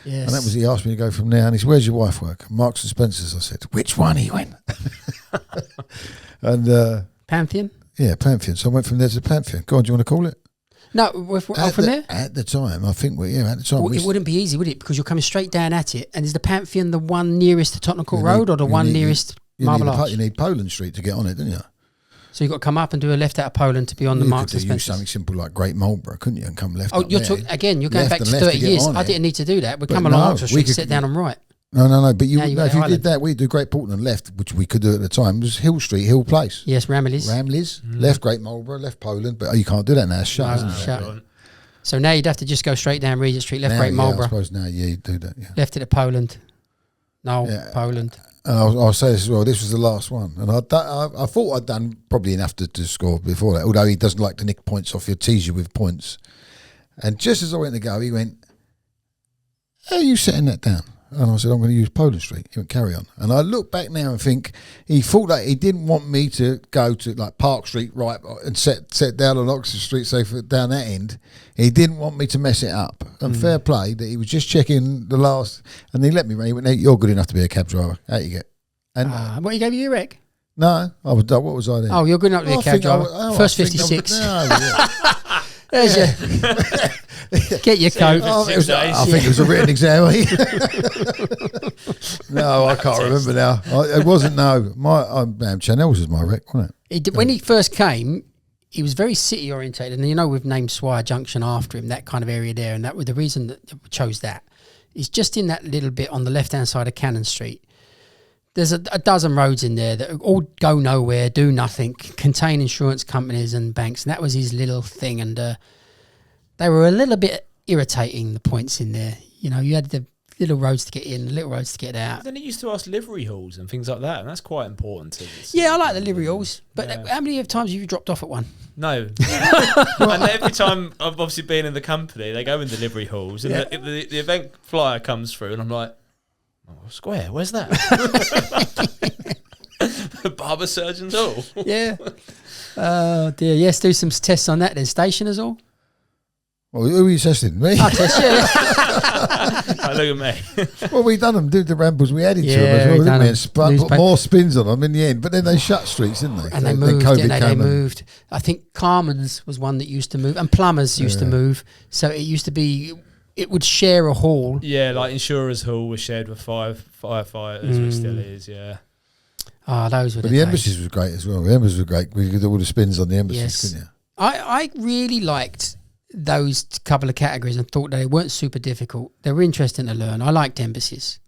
Yes. And that was, he asked me to go from there, and he said, "Where's your wife work?" Marks and Spencer's. I said, "Which one?" He went. And Pantheon. Yeah, Pantheon. So I went from there to Pantheon. Go on, do you want to call it? No, from there? At the time, I think at the time. Well, it wouldn't be easy, would it? Because you're coming straight down at it. And is the Pantheon the one nearest to Tottenham Court Road or the one nearest Marble Arch? You need Poland Street to get on it, didn't you? So you've got to come up and do a left out of Poland to be on the Marks and You could use Spencer's. something simple like Great Marlborough, couldn't you? And come left. Oh, up you're there. talking again. You're going Left back to and left 30 get years. on I it. didn't need to do that. We But come along no, Oxford we Street, could- sit down and right. No. But Now you got if you Ireland. did that, we do Great Portland left, which we could do at the time. It was Hill Street, Hill Place. Yes, Ramillies. Ramleys, left Great Marlborough, left Poland. But you can't do that now. It's shut, No, isn't it? shut. So now you'd have to just go straight down Regent Street, left Now, Great I Marlborough, suppose now, you do that. Yeah. left it at Poland. No, Yeah. Poland. And I'll say this as well. This was the last one, and I thought I'd done probably enough to score before that. Although he doesn't like to nick points off you, tease you with points. And just as I went to go, he went, "How are you setting that down?" And I said, "I'm going to use Poland Street." He went, "Carry on." And I look back now and think he thought that he didn't want me to go to like Park Street right and set down on Oxford Street, so down that end. He didn't want me to mess it up. And fair play that he was just checking the last, and he let me run. He went, "Hey, you're good enough to be a cab driver. Out you get." And What, you gave you your wreck? no, I was. What was I then? Oh, you're good enough to be a cab driver. First 56. There's your... Get your coat. I think it was a written exam. No, I can't remember now. It wasn't. No, Chanel's was my wreck, wasn't it? When he first came, he was very city orientated, and we've named Swire Junction after him, that kind of area there, and that was the reason that we chose that. Is just in that little bit on the left hand side of Cannon Street. There's a dozen roads in there that all go nowhere, do nothing, contain insurance companies and banks, and that was his little thing. And they were a little bit irritating, the points in there. You had the little roads to get in, the little roads to get out. Then he used to ask livery halls and things like that, and that's quite important to this. Yeah, I like the livery halls, but how many times have you dropped off at one? No. And every time I've obviously been in the company, they go in the livery halls, and the event flyer comes through, and I'm like, Square, where's that? Barber Surgeons Hall. Yeah. Oh dear. Yes, do some tests on that then. Stationers all. Well, who are you testing? Me? I'll test you. Look at me. Well, we done them. Did the rambles we added to them Yeah, as well, we didn't done we? And them. put more spins on them in the end. But then they shut streets, didn't they? And they moved, didn't they? They moved. I think Carmen's was one that used to move, and Plumbers used to move. So it used to be, it would share a hall. Yeah, like Insurers Hall was shared with firefighters, which still is, yeah. Oh, those were But the embassies was great as well. The embassies were great. We could do all the spins on the embassies, Yes. couldn't you? I really liked those couple of categories and thought they weren't super difficult. They were interesting to learn. I liked embassies.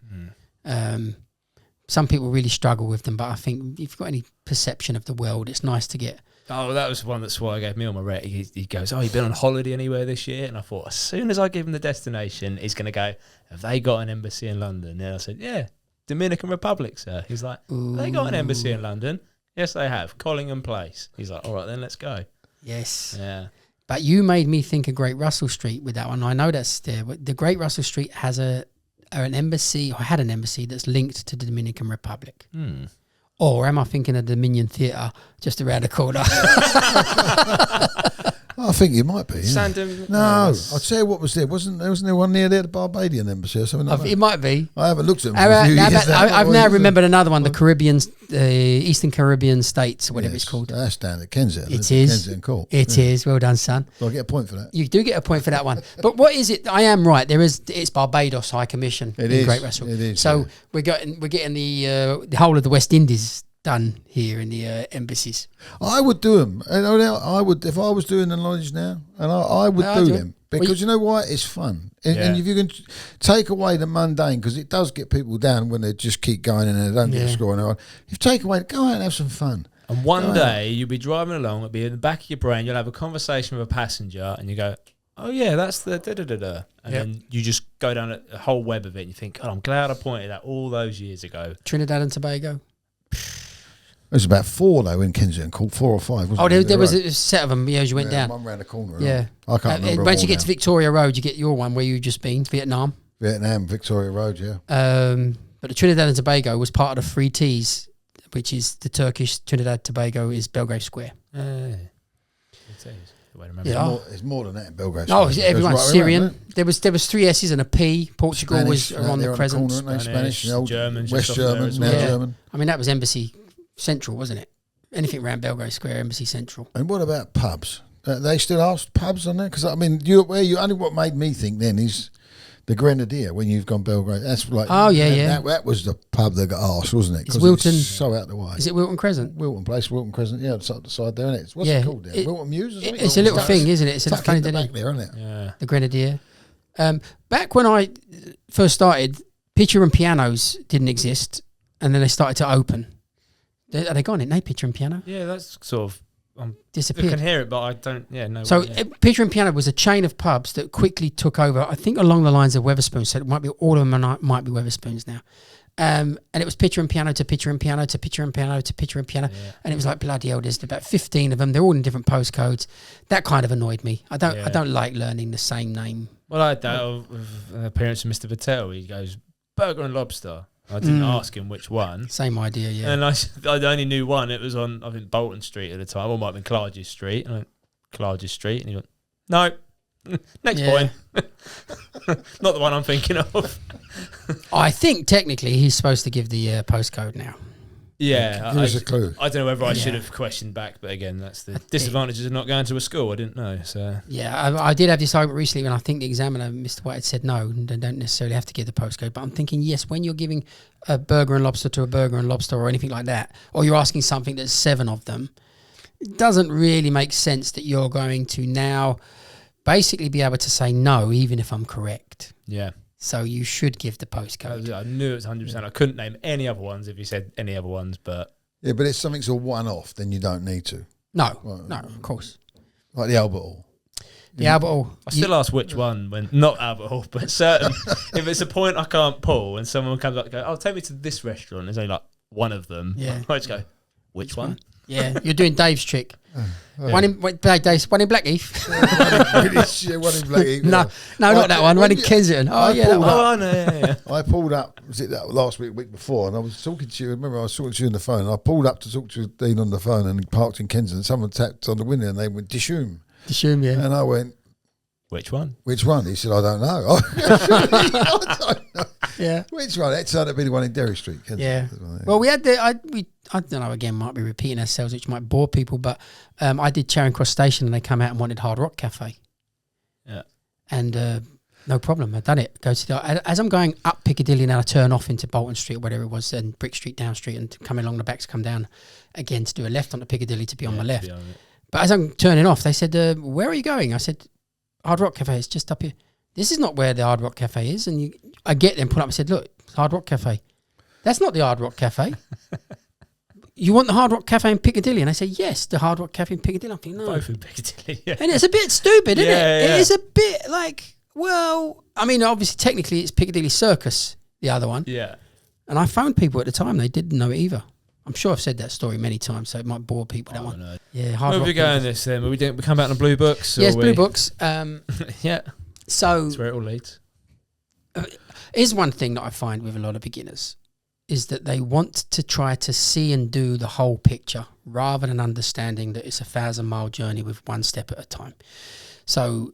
Some people really struggle with them, but I think if you've got any perception of the world, it's nice to get. Oh, that was one that Swire gave me on my rec. He goes, "Oh, you been on holiday anywhere this year?" And I thought, as soon as I give him the destination, he's going to go, "Have they got an embassy in London?" And I said, "Yeah, Dominican Republic, sir." He's like, "Have they got an embassy in London?" "Yes, they have. Collingham Place." He's like, "All right, then let's go." Yes. Yeah. But you made me think of Great Russell Street with that one. I know that's there, but the Great Russell Street has an embassy, or had an embassy that's linked to the Dominican Republic. Or am I thinking of the Dominion Theatre just around the corner? I think you might be. Yeah. No, I'll tell you what was there. Wasn't there one near there, the Barbadian embassy or something like that? It might be. I haven't looked at them for a few years now. I've now remembered another one, the Caribbean, Eastern Caribbean states, or whatever it's called. That's down at Kensington. It is. Kensington Court. It is. Well done, son. So I get a point for that. You do get a point for that one. But what is it? I am right. It's Barbados High Commission in Great Russell. It is. So we're getting the whole of the West Indies done here in the embassies. I would do them. I would, if I was doing the knowledge now, and I would do them. Because you know why? It's fun. And if you can take away the mundane, because it does get people down when they just keep going and they don't get a score. If you take away, go out and have some fun. And one day you'll be driving along, it'll be in the back of your brain, you'll have a conversation with a passenger and you go, "Oh yeah, that's the da-da-da-da." And then you just go down a whole web of it and you think, "Oh, I'm glad I pointed that all those years ago." Trinidad and Tobago. There's about 4 though in Kensington, called 4 or 5. Wasn't there was a set of them as you went down. One round the corner. Yeah, I can't remember. Once you get to Victoria Road, you get your one where you just been, Vietnam, Victoria Road. Yeah. But the Trinidad and Tobago was part of the 3 T's, which is the Turkish Trinidad Tobago is Belgrave Square. It is. The way to remember. Yeah. It's more than that in Belgrave. Oh, everyone's right Syrian. around, there was 3 S's and a P. Portugal Spanish, was on the present. Spanish, German, West German, now German. I mean, that was Embassy Central, wasn't it? Anything around Belgrave Square, Embassy Central. And what about pubs? They still ask pubs on there? Because I mean, only what made me think then is The Grenadier, when you've gone Belgrade, that's like... Oh, yeah. That was the pub that got arsed, wasn't it? It's Wilton. It's so out the way. Is it Wilton Crescent? Wilton Place, Wilton Crescent, yeah, the side there, isn't it? What's it called there? Wilton Mews or something? It's a little thing, isn't it? It's a funny back there, isn't it? Yeah. The Grenadier. Back when I first started, picture and pianos didn't exist, and then they started to open. Are they gone? Isn't they, picture and piano? Yeah, that's sort of... disappeared. I can hear it, but I don't... Yeah, no. So Picture and Piano was a chain of pubs that quickly took over, I think along the lines of Wetherspoons, so it might be all of them might be Wetherspoons now. And it was Picture and Piano to Picture and Piano to Picture and Piano to Picture and Piano. Yeah. And it was like, bloody hell, there's about 15 of them. They're all in different postcodes. That kind of annoyed me. I don't like learning the same name. Well, I had that with appearance of Mr Patel. He goes, Burger and Lobster. I didn't ask him which one. Same idea, yeah. And I only knew one. It was on, I think, Bolton Street at the time. Or it might have been Clarges Street. And I went, Clarges Street. And he went, no. Next point. Not the one I'm thinking of. I think technically he's supposed to give the postcode now. Yeah. Give us a clue. I don't know whether I should have questioned back, but again, that's the disadvantages of not going to a school. I didn't know. So yeah, I did have this argument recently when I think the examiner, Mr White, had said no, they don't necessarily have to give the postcode. But I'm thinking, yes, when you're giving a Burger and Lobster to a Burger and Lobster or anything like that, or you're asking something that's 7 of them, it doesn't really make sense that you're going to now basically be able to say no, even if I'm correct. Yeah. So you should give the postcode. I knew it was 100%. I couldn't name any other ones if you said any other ones, but... Yeah, but if something's a one-off, then you don't need to. No, no, of course. Like the Albert Hall. The Albert Hall. I still ask which one, when not Albert Hall, but certain. If it's a point I can't pull and someone comes up and goes, oh, take me to this restaurant, there's only like one of them. Yeah. I just go, which one? Yeah, you're doing Dave's trick. One in Blackheath. One in Blackheath. No, not that one. One in Kensington. I pulled up, was it that last week before, and I was talking to you, remember I was talking to you on the phone, and I pulled up to talk to Dean on the phone and parked in Kensington, someone tapped on the window and they went, Dishoom, yeah. And I went, which one? Which one? He said, I don't know. I don't know. Yeah. Which one? That turned out to be the one in Derry Street. Yeah. Well, we had I don't know, again, might be repeating ourselves, which might bore people, but I did Charing Cross Station and they come out and wanted Hard Rock Cafe. Yeah. And no problem, I've done it. Go to as I'm going up Piccadilly now, I turn off into Bolton Street or whatever it was, and Brick Street, Down Street, and coming along the back to come down again to do a left onto Piccadilly to be on my left. But as I'm turning off, they said, where are you going? I said, Hard Rock Cafe, it's just up here. This is not where the Hard Rock Cafe is. And I get them, put up and said, look, it's Hard Rock Cafe. That's not the Hard Rock Cafe. You want the Hard Rock Cafe in Piccadilly? And I say, yes, the Hard Rock Cafe in Piccadilly. I'm thinking, no. Both in Piccadilly, yeah. And it's a bit stupid, isn't it? Yeah. It is a bit like, well, I mean, obviously, technically, it's Piccadilly Circus, the other one. Yeah. And I phoned people at the time, they didn't know it either. I'm sure I've said that story many times, so it might bore people, that one. No. Yeah, Hard Where Rock. are we going this then? We come back on Blue Books? Yes, Blue Books. Yeah. So that's where it all leads. Here's one thing that I find with a lot of beginners is that they want to try to see and do the whole picture rather than understanding that it's a 1,000-mile journey with one step at a time. So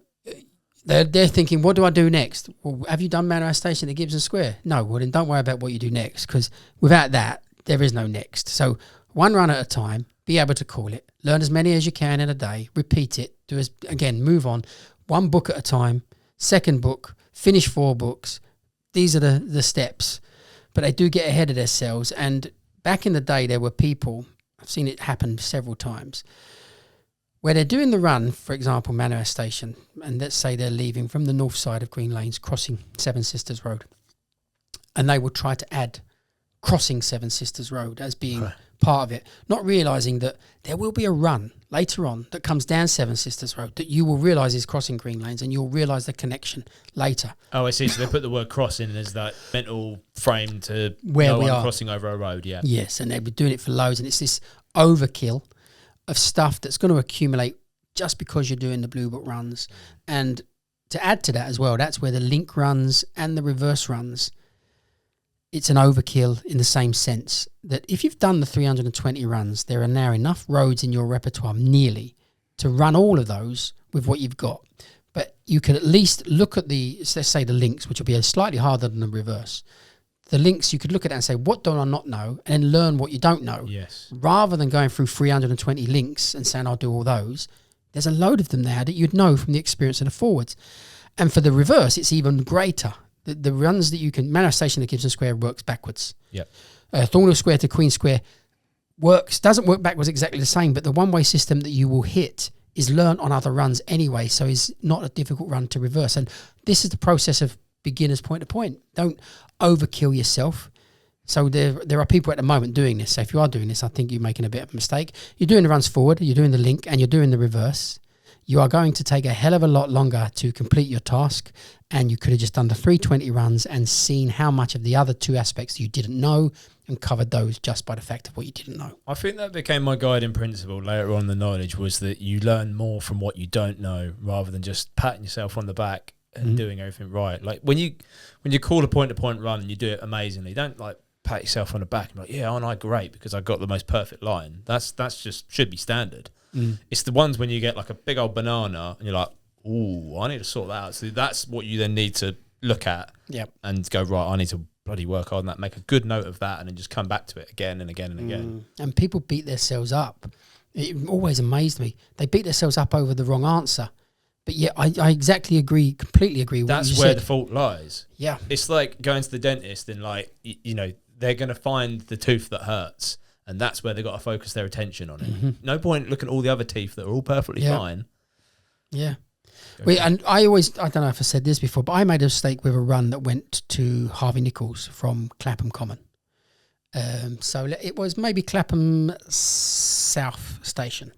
they're thinking, what do I do next? Well, have you done Manor House Station at Gibson Square? No, well then don't worry about what you do next, because without that, there is no next. So one run at a time, be able to call it, learn as many as you can in a day, repeat it, again, move on, one book at a time, second book, finish 4 books. These are the steps. But they do get ahead of themselves. And back in the day, there were people, I've seen it happen several times, where they're doing the run, for example, Manor House Station, and let's say they're leaving from the north side of Green Lanes, crossing Seven Sisters Road. And they will try to add crossing Seven Sisters Road as being part of it, not realising that there will be a run later on that comes down Seven Sisters Road that you will realise is crossing Green Lanes, and you'll realise the connection later. Oh, I see. So they put the word crossing as that mental frame to where no we one are crossing over a road, yeah. Yes, and they've been doing it for loads, and it's this overkill of stuff that's going to accumulate just because you're doing the Blue Book runs. And to add to that as well, that's where the link runs and the reverse runs, it's an overkill in the same sense that if you've done the 320 runs, there are now enough roads in your repertoire nearly to run all of those with what you've got. But you can at least look at let's say the links, which will be slightly harder than the reverse. The links, you could look at that and say, what do I not know? And then learn what you don't know. Yes. Rather than going through 320 links and saying, I'll do all those. There's a load of them there that you'd know from the experience of the forwards. And for the reverse, it's even greater, The runs that you can, manifestation at Gibson Square works backwards. Yeah. Thornhill Square to Queen Square doesn't work backwards exactly the same, but the one-way system that you will hit is learnt on other runs anyway, so it's not a difficult run to reverse. And this is the process of beginners point to point. Don't overkill yourself. So there are people at the moment doing this. So if you are doing this, I think you're making a bit of a mistake. You're doing the runs forward, you're doing the link, and you're doing the reverse. You are going to take a hell of a lot longer to complete your task, and you could have just done the 320 runs and seen how much of the other two aspects you didn't know and covered those just by the fact of what you didn't know. I think that became my guiding principle later on in the knowledge, was that you learn more from what you don't know rather than just patting yourself on the back and doing everything right. Like when you call a point-to-point run and you do it amazingly, don't like pat yourself on the back and be like, yeah, aren't I great because I got the most perfect line. That's just should be standard. It's the ones when you get like a big old banana and you're like, ooh, I need to sort that out. So that's what you then need to look at and go, right, I need to bloody work on that, make a good note of that, and then just come back to it again and again and again. And people beat themselves up. It always amazed me. They beat themselves up over the wrong answer. But yeah, I completely agree with what you said. That's where the fault lies. Yeah. It's like going to the dentist and like, you know, they're going to find the tooth that hurts, and that's where they've got to focus their attention on it. No point looking at all the other teeth that are all perfectly fine. Yeah. And I don't know if I said this before, but I made a mistake with a run that went to Harvey Nichols from Clapham Common. So it was maybe Clapham South Station.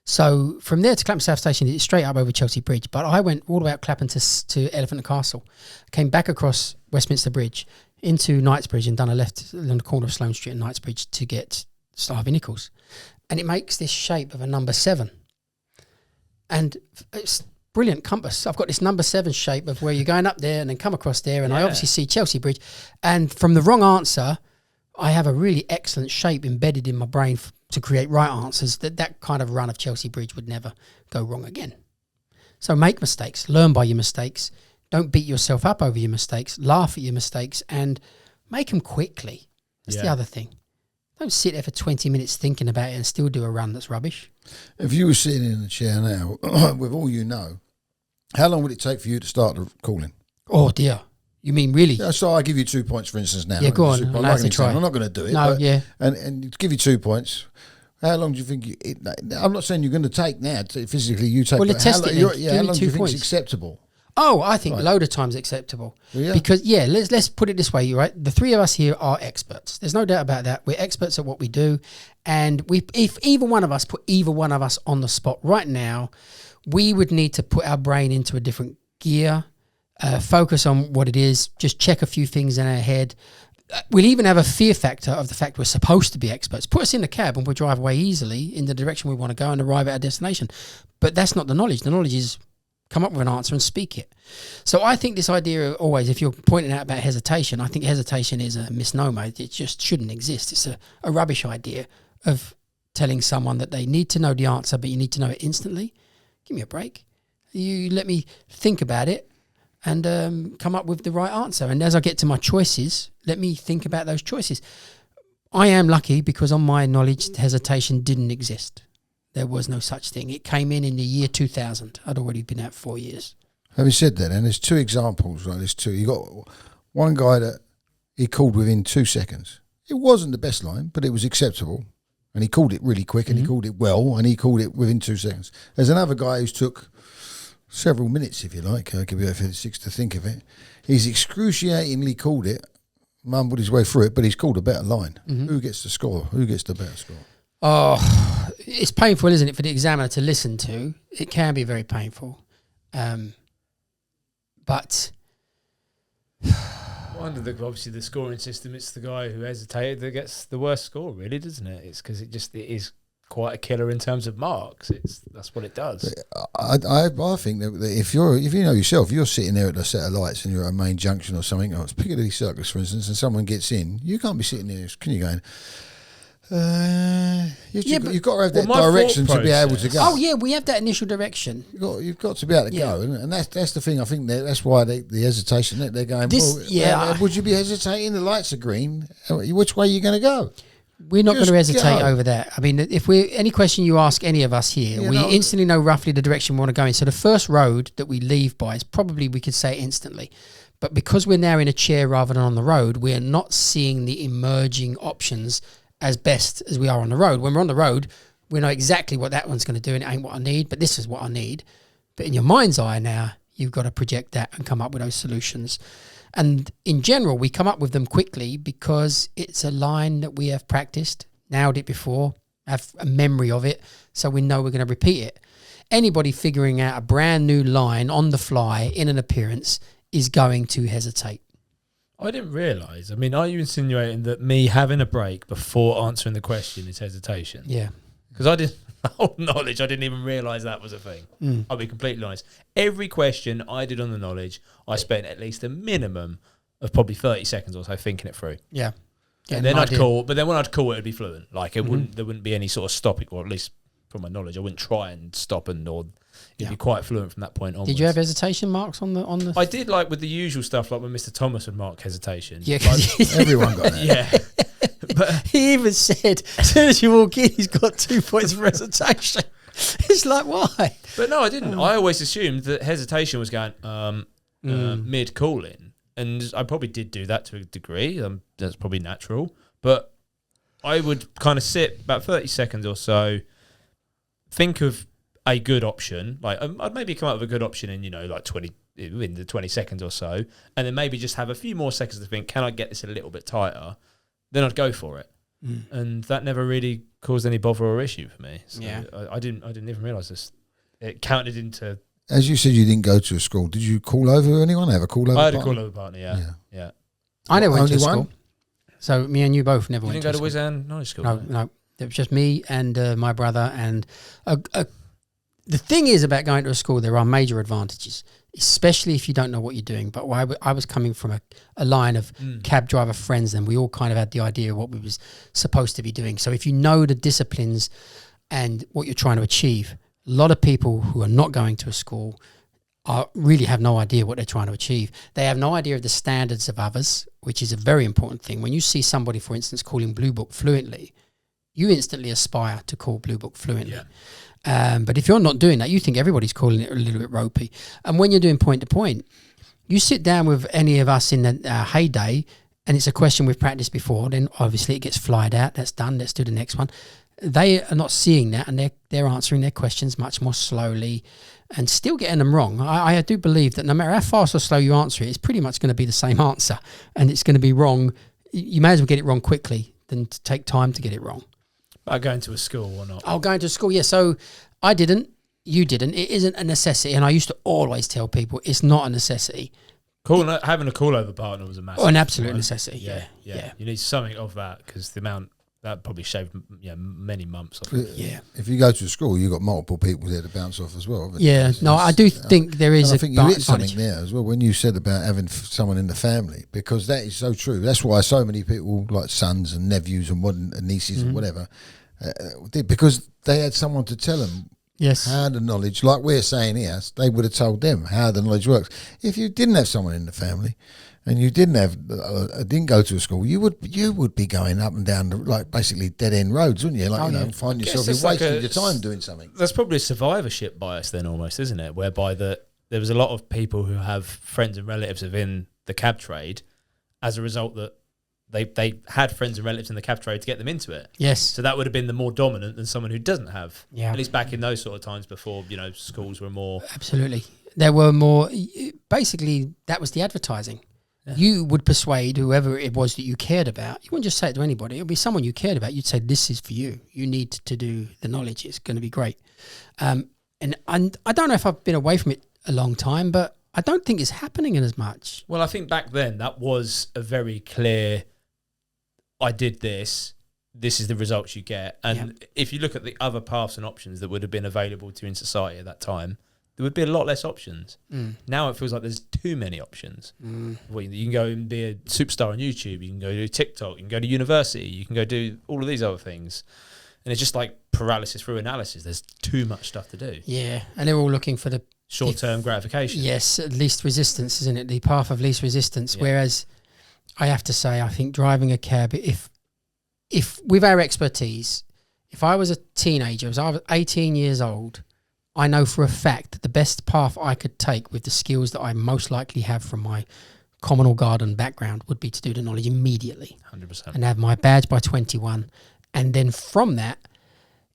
So from there to Clapham South Station, it's straight up over Chelsea Bridge. But I went all the way up Clapham to Elephant and Castle, came back across Westminster Bridge into Knightsbridge and done a left on the corner of Sloane Street and Knightsbridge to get to Harvey Nichols. And it makes this shape of a number 7. And it's brilliant compass. I've got this number 7 shape of where you're going up there and then come across there. And I obviously see Chelsea Bridge. And from the wrong answer, I have a really excellent shape embedded in my brain to create right answers. That kind of run of Chelsea Bridge would never go wrong again. So make mistakes, learn by your mistakes. Don't beat yourself up over your mistakes. Laugh at your mistakes and make them quickly. That's the other thing. Don't sit there for 20 minutes thinking about it and still do a run that's rubbish. If you were sitting in the chair now, with all you know, how long would it take for you to start the calling? Oh, dear. You mean really? Yeah, so I give you 2 points, for instance, now. Yeah, go on. I'm not going to do it. No, but, And to give you 2 points, how long do you think I'm not saying you're going to take now, physically you take. Well, test it how long do you think is acceptable? Oh, I think a load of times acceptable. Yeah. Because, let's put it this way, right? The three of us here are experts. There's no doubt about that. We're experts at what we do. And if either one of us put either one of us on the spot right now, we would need to put our brain into a different gear, focus on what it is, just check a few things in our head. We'll even have a fear factor of the fact we're supposed to be experts. Put us in a cab and we'll drive away easily in the direction we want to go and arrive at our destination. But that's not the knowledge. The knowledge is come up with an answer and speak it. So I think this idea of always, if you're pointing out about hesitation, I think hesitation is a misnomer. It just shouldn't exist. It's a rubbish idea of telling someone that they need to know the answer, but you need to know it instantly. Give me a break. You let me think about it and come up with the right answer. And as I get to my choices, let me think about those choices. I am lucky because on my knowledge, hesitation didn't exist. There was no such thing. It came in the year 2000. I'd already been out 4 years. Having said that, and there's 2 examples, right? There's 2. You got one guy that he called within 2 seconds. It wasn't the best line, but it was acceptable. And he called it really quick and he called it well and he called it within 2 seconds. There's another guy who's took several minutes, if you like. I could be over 6 to think of it. He's excruciatingly called it, mumbled his way through it, but he's called a better line. Who gets the score? Who gets the better score? Oh, it's painful, isn't it, for the examiner to listen to? It can be very painful. But under obviously the scoring system, it's the guy who hesitated that gets the worst score, really, doesn't it? It's because it is quite a killer in terms of marks. That's what it does. I think that if you know yourself, you're sitting there at a set of lights and you're at a main junction or something, or it's Piccadilly Circus, for instance, and someone gets in, you can't be sitting there. Can you going? You've got to have that direction to be able to go. Oh yeah, we have that initial direction. You've got to be able to go, and that's the thing. I think that's why the hesitation. They're going. Would you be hesitating? The lights are green. Which way are you going to go? We're not going to hesitate over that. I mean, if any question you ask any of us here, we instantly know roughly the direction we want to go in. So the first road that we leave by is probably, we could say instantly. But because we're now in a chair rather than on the road, we're not seeing the emerging options as best as we are on the road. When we're on the road, we know exactly what that one's going to do, and it ain't what I need, but this is what I need. But in your mind's eye now, you've got to project that and come up with those solutions. And in general, we come up with them quickly because it's a line that we have practiced, nailed it before, have a memory of it, so we know we're going to repeat it. Anybody figuring out a brand new line on the fly in an appearance is going to hesitate. I didn't realise. I mean, are you insinuating that me having a break before answering the question is hesitation? Yeah. Because I didn't, whole knowledge, I didn't even realise that was a thing. I'll be completely honest. Every question I did on the knowledge, I spent at least a minimum of probably 30 seconds or so thinking it through. Yeah. And then I'd call, but then when I'd call, it'd be fluent. Like it wouldn't, there wouldn't be any sort of stopping, or at least from my knowledge, I wouldn't try and stop it'd be quite fluent from that point onwards. Did you have hesitation marks on the? I did, like with the usual stuff, like when Mr. Thomas would mark hesitation. Yeah, like, everyone got that. Yeah. But he even said, as soon as you walk in, he's got 2 points of hesitation. It's like, why? But no, I didn't. I always assumed that hesitation was going mid calling, and I probably did do that to a degree. That's probably natural. But I would kind of sit about 30 seconds or so, think of a good option. Like I'd maybe come up with a good option in like 20 seconds or so, and then maybe just have a few more seconds to think, can I get this a little bit tighter? Then I'd go for it. And that never really caused any bother or issue for me. So yeah. I didn't even realise this. It counted into... As you said, you didn't go to a school. Did you call over anyone? Have a call over I had partner? a call over partner, yeah. I never went to Only school. one? So me and you both never You went didn't to go to school. Wizan Knowledge School? No. It was just me and my brother. And the thing is about going to a school, there are major advantages, especially if you don't know what you're doing. But I was coming from a line of cab driver friends, and we all kind of had the idea of what we was supposed to be doing. So if you know the disciplines and what you're trying to achieve, a lot of people who are not going to a school really have no idea what they're trying to achieve. They have no idea of the standards of others, which is a very important thing. When you see somebody, for instance, calling Blue Book fluently, you instantly aspire to call Blue Book fluently. Yeah. But if you're not doing that, you think everybody's calling it a little bit ropey. And when you're doing point to point, you sit down with any of us in the heyday, and it's a question we've practiced before, then obviously it gets flied out. That's done. Let's do the next one. They are not seeing that, and they're answering their questions much more slowly and still getting them wrong. I do believe that no matter how fast or slow you answer it, it's pretty much going to be the same answer, and it's going to be wrong. You may as well get it wrong quickly than to take time to get it wrong. About going to a school or not? Oh, going to school, yeah. So I didn't, you didn't. It isn't a necessity, and I used to always tell people it's not a necessity. Having a call-over partner was a massive... Oh, an absolute necessity, yeah. You need something of that, because the amount... That probably shaved many months off it. Yeah. If you go to a school, you've got multiple people there to bounce off as well. Yeah, no, I do think there is I think you hit something there as well when you said about having someone in the family, because that is so true. That's why so many people, like sons and nephews and nieces and whatever, did, because they had someone to tell them how the knowledge, like we're saying here, they would have told them how the knowledge works. If you didn't have someone in the family, and you didn't go to a school, you would be going up and down like basically dead end roads, wouldn't you? Like find yourself wasting your time doing something. That's probably a survivorship bias then, almost, isn't it? Whereby there was a lot of people who have friends and relatives within the cab trade, as a result that they had friends and relatives in the cab trade to get them into it. Yes. So that would have been the more dominant than someone who doesn't have. Yeah. At least back in those sort of times before schools were more. Absolutely, there were more. Basically, that was the advertising. Yeah. You would persuade whoever it was that you cared about. You wouldn't just say it to anybody. It would be someone you cared about. You'd say, this is for you. You need to do the knowledge. It's going to be great. And I don't know if I've been away from it a long time, but I don't think it's happening as much. Well, I think back then that was a very clear, I did this is the results you get. And if you look at the other paths and options that would have been available to you in society at that time, there would be a lot less options. Now it feels like there's too many options. Well, you can go and be a superstar on YouTube. You can go do TikTok. You can go to university. You can go do all of these other things. And it's just like paralysis through analysis. There's too much stuff to do. Yeah, and they're all looking for the... short-term gratification. Yes, least resistance, isn't it? The path of least resistance. Yeah. Whereas I have to say, I think driving a cab, if if with our expertise, if I was a teenager, as I was 18 years old, I know for a fact that the best path I could take with the skills that I most likely have from my communal garden background would be to do the knowledge immediately. 100%. And have my badge by 21. And then from that,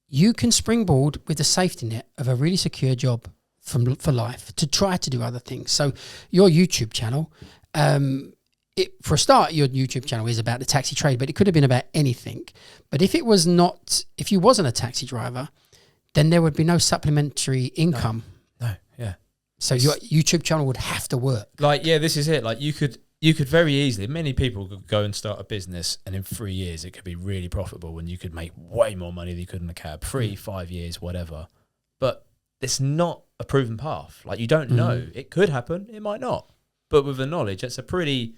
you can springboard with the safety net of a really secure job for life to try to do other things. So your YouTube channel, for a start, your YouTube channel is about the taxi trade, but it could have been about anything. But if you wasn't a taxi driver, then there would be no supplementary income. No, yeah. So your YouTube channel would have to work. Like, yeah, this is it. Like you could very easily, many people could go and start a business and in 3 years it could be really profitable and you could make way more money than you could in a cab. 3, 5 years, whatever. But it's not a proven path. Like you don't know. It could happen, it might not. But with the knowledge, it's a pretty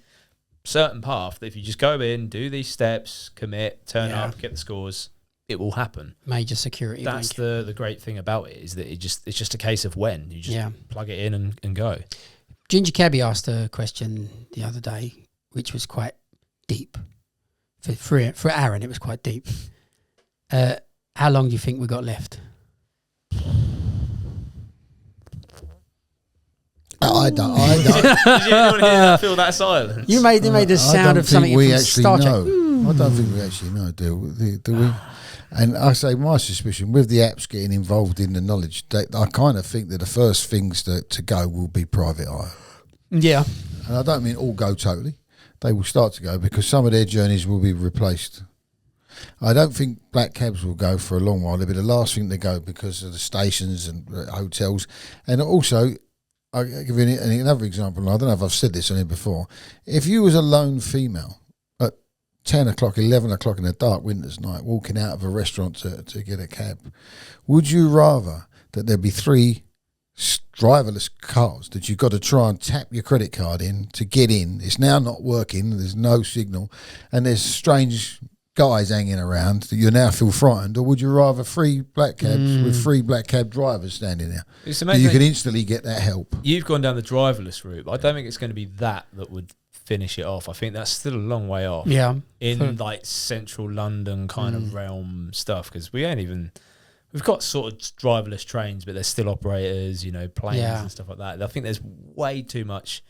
certain path that if you just go in, do these steps, commit, turn up, get the scores, it will happen. Major security. That's the great thing about it, is that it's just a case of when. You just plug it in and go. Ginger Cabby asked a question the other day, which was quite deep. For Aaron, it was quite deep. How long do you think we got left? I don't. Did anyone feel that silence? You made the sound of something from Star Trek. I don't think we actually know, do we? And I say my suspicion, with the apps getting involved in the knowledge, I kind of think that the first things to go will be private hire. Yeah. And I don't mean all go totally. They will start to go because some of their journeys will be replaced. I don't think black cabs will go for a long while. They'll be the last thing to go because of the stations and hotels. And also, I'll give you another example. I don't know if I've said this on here before. If you was a lone female at 10 o'clock, 11 o'clock in a dark winter's night, walking out of a restaurant to get a cab, would you rather that there be 3 driverless cars that you've got to try and tap your credit card in to get in? It's now not working. There's no signal. And there's strange guys hanging around that you now feel frightened, or would you rather 3 black cabs with 3 black cab drivers standing there? You can instantly get that help. You've gone down the driverless route, but I don't think it's going to be that would finish it off. I think that's still a long way off. Yeah. In like central London kind of realm stuff, because we've got sort of driverless trains, but there's still operators, planes and stuff like that. I think there's way too much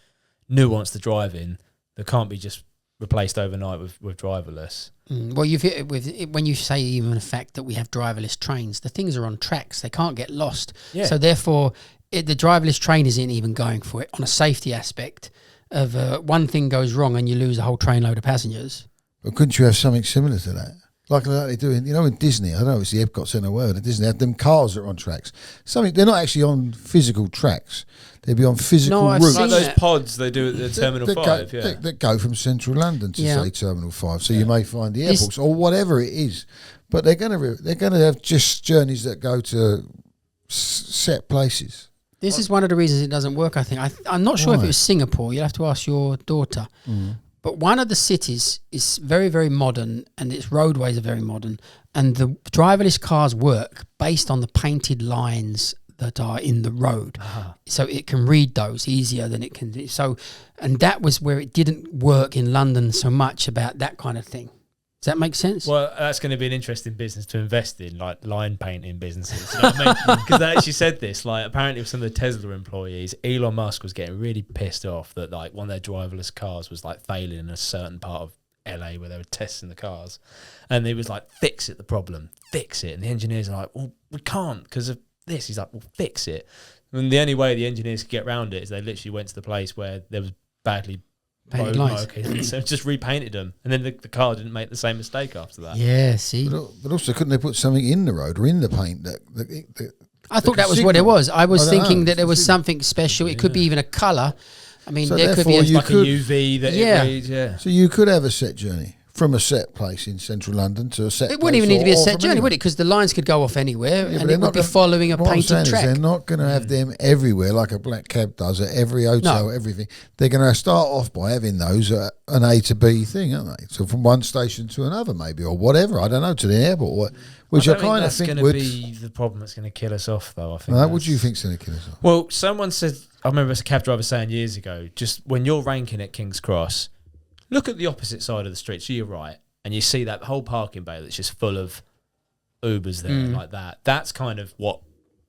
nuance to driving that can't be just replaced overnight with driverless. Well, you've hit it when you say even the fact that we have driverless trains, the things are on tracks, they can't get lost. Yeah. So therefore, the driverless train isn't even going for it on a safety aspect of one thing goes wrong and you lose a whole trainload of passengers. But couldn't you have something similar to that? Like they do in Disney, I don't know if it's the Epcot Centre world, at Disney, they have them cars that are on tracks. They're not actually on physical tracks. They'd be on physical routes. Like those pods they do at the Terminal 5, that go from central London to say Terminal 5. So you may find the airports or whatever it is, but they're going to have just journeys that go to set places. This is one of the reasons it doesn't work. I think I'm not sure if it was Singapore. You'll have to ask your daughter. But one of the cities is very, very modern, and its roadways are very modern, and the driverless cars work based on the painted lines that are in the road. So it can read those easier than it can. And that was where it didn't work in London so much about that kind of thing. Does that make sense? Well, that's going to be an interesting business to invest in, like line painting businesses. You know what I mean? Because they actually said this, like apparently with some of the Tesla employees, Elon Musk was getting really pissed off that like one of their driverless cars was like failing in a certain part of LA where they were testing the cars. And he was like, fix it, the problem, fix it. And the engineers are like, well, we can't because of this. He's like, well, fix it. And the only way the engineers could get around it is they literally went to the place where there was badly painted lines. So just repainted them, and then the car didn't make the same mistake after that. Yeah, see. But also, couldn't they put something in the road or in the paint that I thought that was what it was. I was thinking that there was something special. It could be even a colour. I mean, so there could be like a UV that it reads. So you could have a set journey from a set place in central London to a set place. It wouldn't even need to be a set journey, would it? Because the lines could go off anywhere and it would be following a painted track. They're not going to have them everywhere like a black cab does at every hotel, everything. They're going to start off by having those at an A to B thing, aren't they? So from one station to another maybe, or whatever, I don't know, to the airport, which I kind of think would be the problem that's going to kill us off, though. I think. What do you think's going to kill us off? Well, someone said, I remember a cab driver saying years ago, just when you're ranking at King's Cross, look at the opposite side of the street, so you're right. and you see that whole parking bay that's just full of Ubers there like that. That's kind of what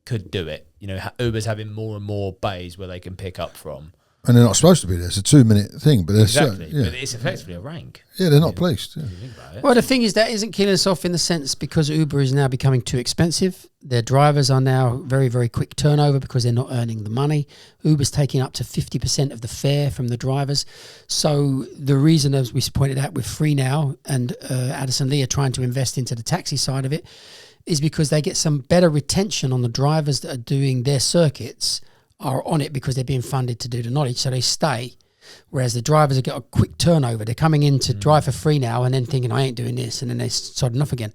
could do it. You know, Uber's having more and more bays where they can pick up from. And they're not supposed to be there. It's a 2-minute thing, but exactly. But it's effectively a rank. Yeah, they're not policed. Yeah. Well, the thing is that isn't killing us off in the sense because Uber is now becoming too expensive. Their drivers are now very, very quick turnover because they're not earning the money. Uber's taking up to 50% of the fare from the drivers. So the reason, as we pointed out with Free Now and Addison Lee are trying to invest into the taxi side of it, is because they get some better retention on the drivers that are doing their circuits are on it because they're being funded to do the knowledge, so they stay. Whereas the drivers have got a quick turnover. They're coming in to drive for free now and then thinking, I ain't doing this, and then they're sodding off again.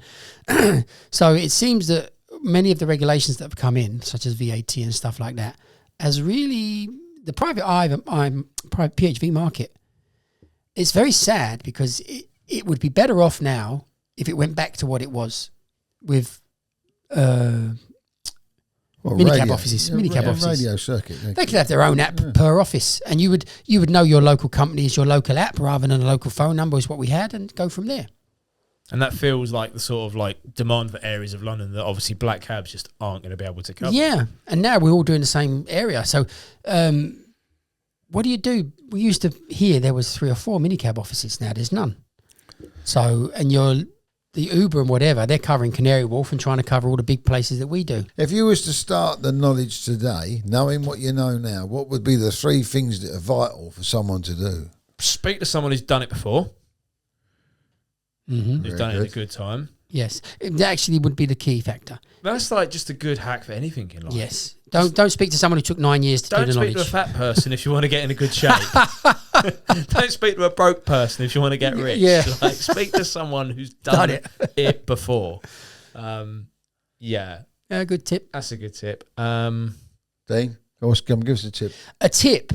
So it seems that many of the regulations that have come in, such as VAT and stuff like that, has really, the private PHV market, it's very sad because it would be better off now if it went back to what it was with minicab offices. Minicab offices. Radio circuit. They could have their own app per office, and you would know your local company is your local app rather than a local phone number is what we had, and go from there. And that feels like the sort of like demand for areas of London that obviously black cabs just aren't going to be able to cover. Yeah, and now we're all doing the same area. So what do you do? We used to hear there was 3 or 4 minicab offices. Now there's none. So, and the Uber and whatever, they're covering Canary Wharf and trying to cover all the big places that we do. If you was to start the knowledge today, knowing what you know now, what would be the 3 things that are vital for someone to do? Speak to someone who's done it before. Mm-hmm. Who's done it in a good time. Yes. It actually would be the key factor. That's like just a good hack for anything in life. Yes. Don't speak to someone who took 9 years to do the knowledge. Don't speak to a fat person if you want to get in a good shape. Don't speak to a broke person if you want to get rich. Yeah. Like, speak to someone who's done it before. Yeah. Good tip. That's a good tip. Dean, come give us a tip. A tip.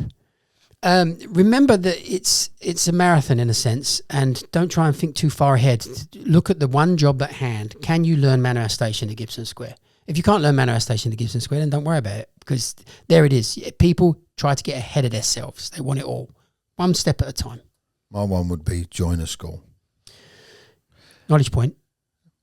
Remember that it's a marathon in a sense, and don't try and think too far ahead. Look at the one job at hand. Can you learn Manor House Station at Gibson Square? If you can't learn Manor House Station at Gibson Square, then don't worry about it, because there it is. People try to get ahead of themselves. They want it all. One step at a time. My one would be join a school. Knowledge point.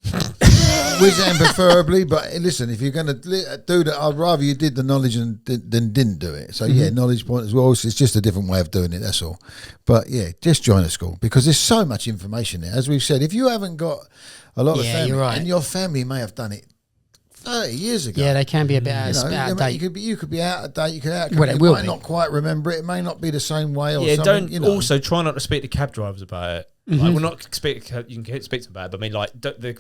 Whizzam preferably, but listen, if you're going to do that, I'd rather you did the knowledge than didn't do it. So yeah, knowledge point as well. So it's just a different way of doing it, that's all. But yeah, just join a school, because there's so much information there. As we've said, if you haven't got a lot of family, you're right. and your family may have done it 30 years ago. Yeah, they can be a bit out of date. You could be out of date. You could might not quite remember it. It may not be the same way. Or don't also try not to speak to cab drivers about it. Like, we're not speak. You can speak to them about it, but I mean, like,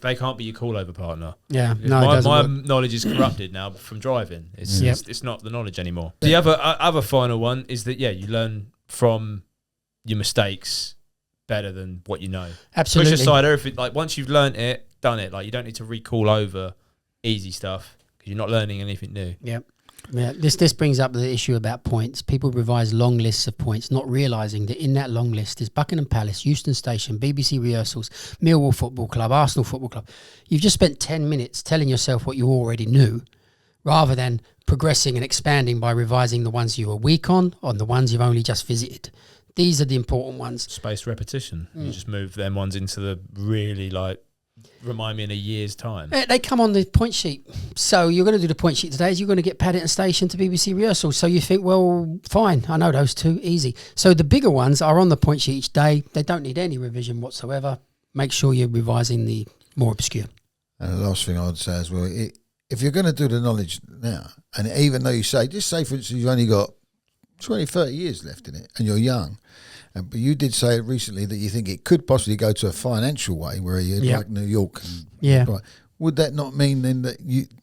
they can't be your call over partner. Yeah, because my knowledge is corrupted now from driving. It's not the knowledge anymore. The other final one is that you learn from your mistakes better than what you know. Absolutely. Push aside everything. Like, once you've learned it, done it. Like, you don't need to recall over easy stuff because you're not learning anything new. Yep. Yeah, this brings up the issue about points. People revise long lists of points, not realising that in that long list is Buckingham Palace, Euston Station, BBC rehearsals, Millwall Football Club, Arsenal Football Club. You've just spent 10 minutes telling yourself what you already knew, rather than progressing and expanding by revising the ones you were weak on the ones you've only just visited. These are the important ones. Spaced repetition. You just move them ones into the really, like, remind me in a year's time. They come on the point sheet. So you're going to do the point sheet today. You're going to get Paddington Station to BBC rehearsals. So you think, well, fine, I know those two, easy. So the bigger ones are on the point sheet each day. They don't need any revision whatsoever. Make sure you're revising the more obscure. And the last thing I would say as well, if you're going to do the knowledge now, and even though you say, just say for instance, you've only got 20, 30 years left in it and you're young, but you did say recently that you think it could possibly go to a financial way where you're like New York. Would that not mean then that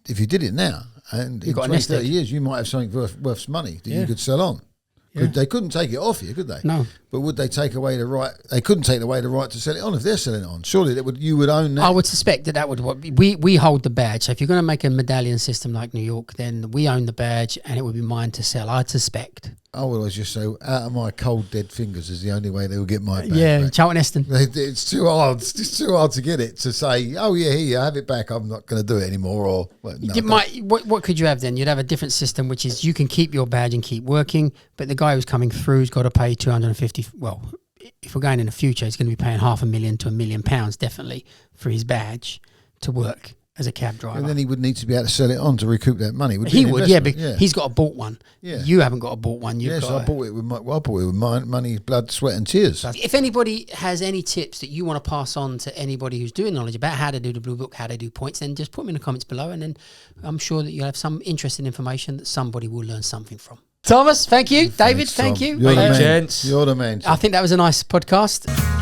if you did it now and in 20, 30 years, you might have something worth money that you could sell on? Yeah. They couldn't take it off you, could they? No. But would they take away the right? They couldn't take away the right to sell it on if they're selling it on. Surely you would own that. I would suspect that would we hold the badge. So if you're going to make a medallion system like New York, then we own the badge and it would be mine to sell. I'd suspect. I would always just say, out of my cold dead fingers is the only way they will get my badge back. Charlton Heston. It's too hard. It's just too hard to get it to say, oh yeah, here, have it back. I'm not going to do it anymore. Or what could you have then? You'd have a different system, which is you can keep your badge and keep working, but the guy who's coming through has got to pay 250. Well, if we're going in the future, he's going to be paying £500,000 to £1 million definitely for his badge to work as a cab driver. And then he would need to be able to sell it on to recoup that money. He would, he's got a bought one. Yeah. You haven't got a bought one. Yes, I bought it with my money, blood, sweat and tears. If anybody has any tips that you want to pass on to anybody who's doing knowledge about how to do the Blue Book, how to do points, then just put them in the comments below, and then I'm sure that you'll have some interesting information that somebody will learn something from. Thomas, thank you. David, thank you. You're the man. You're the man. I think that was a nice podcast.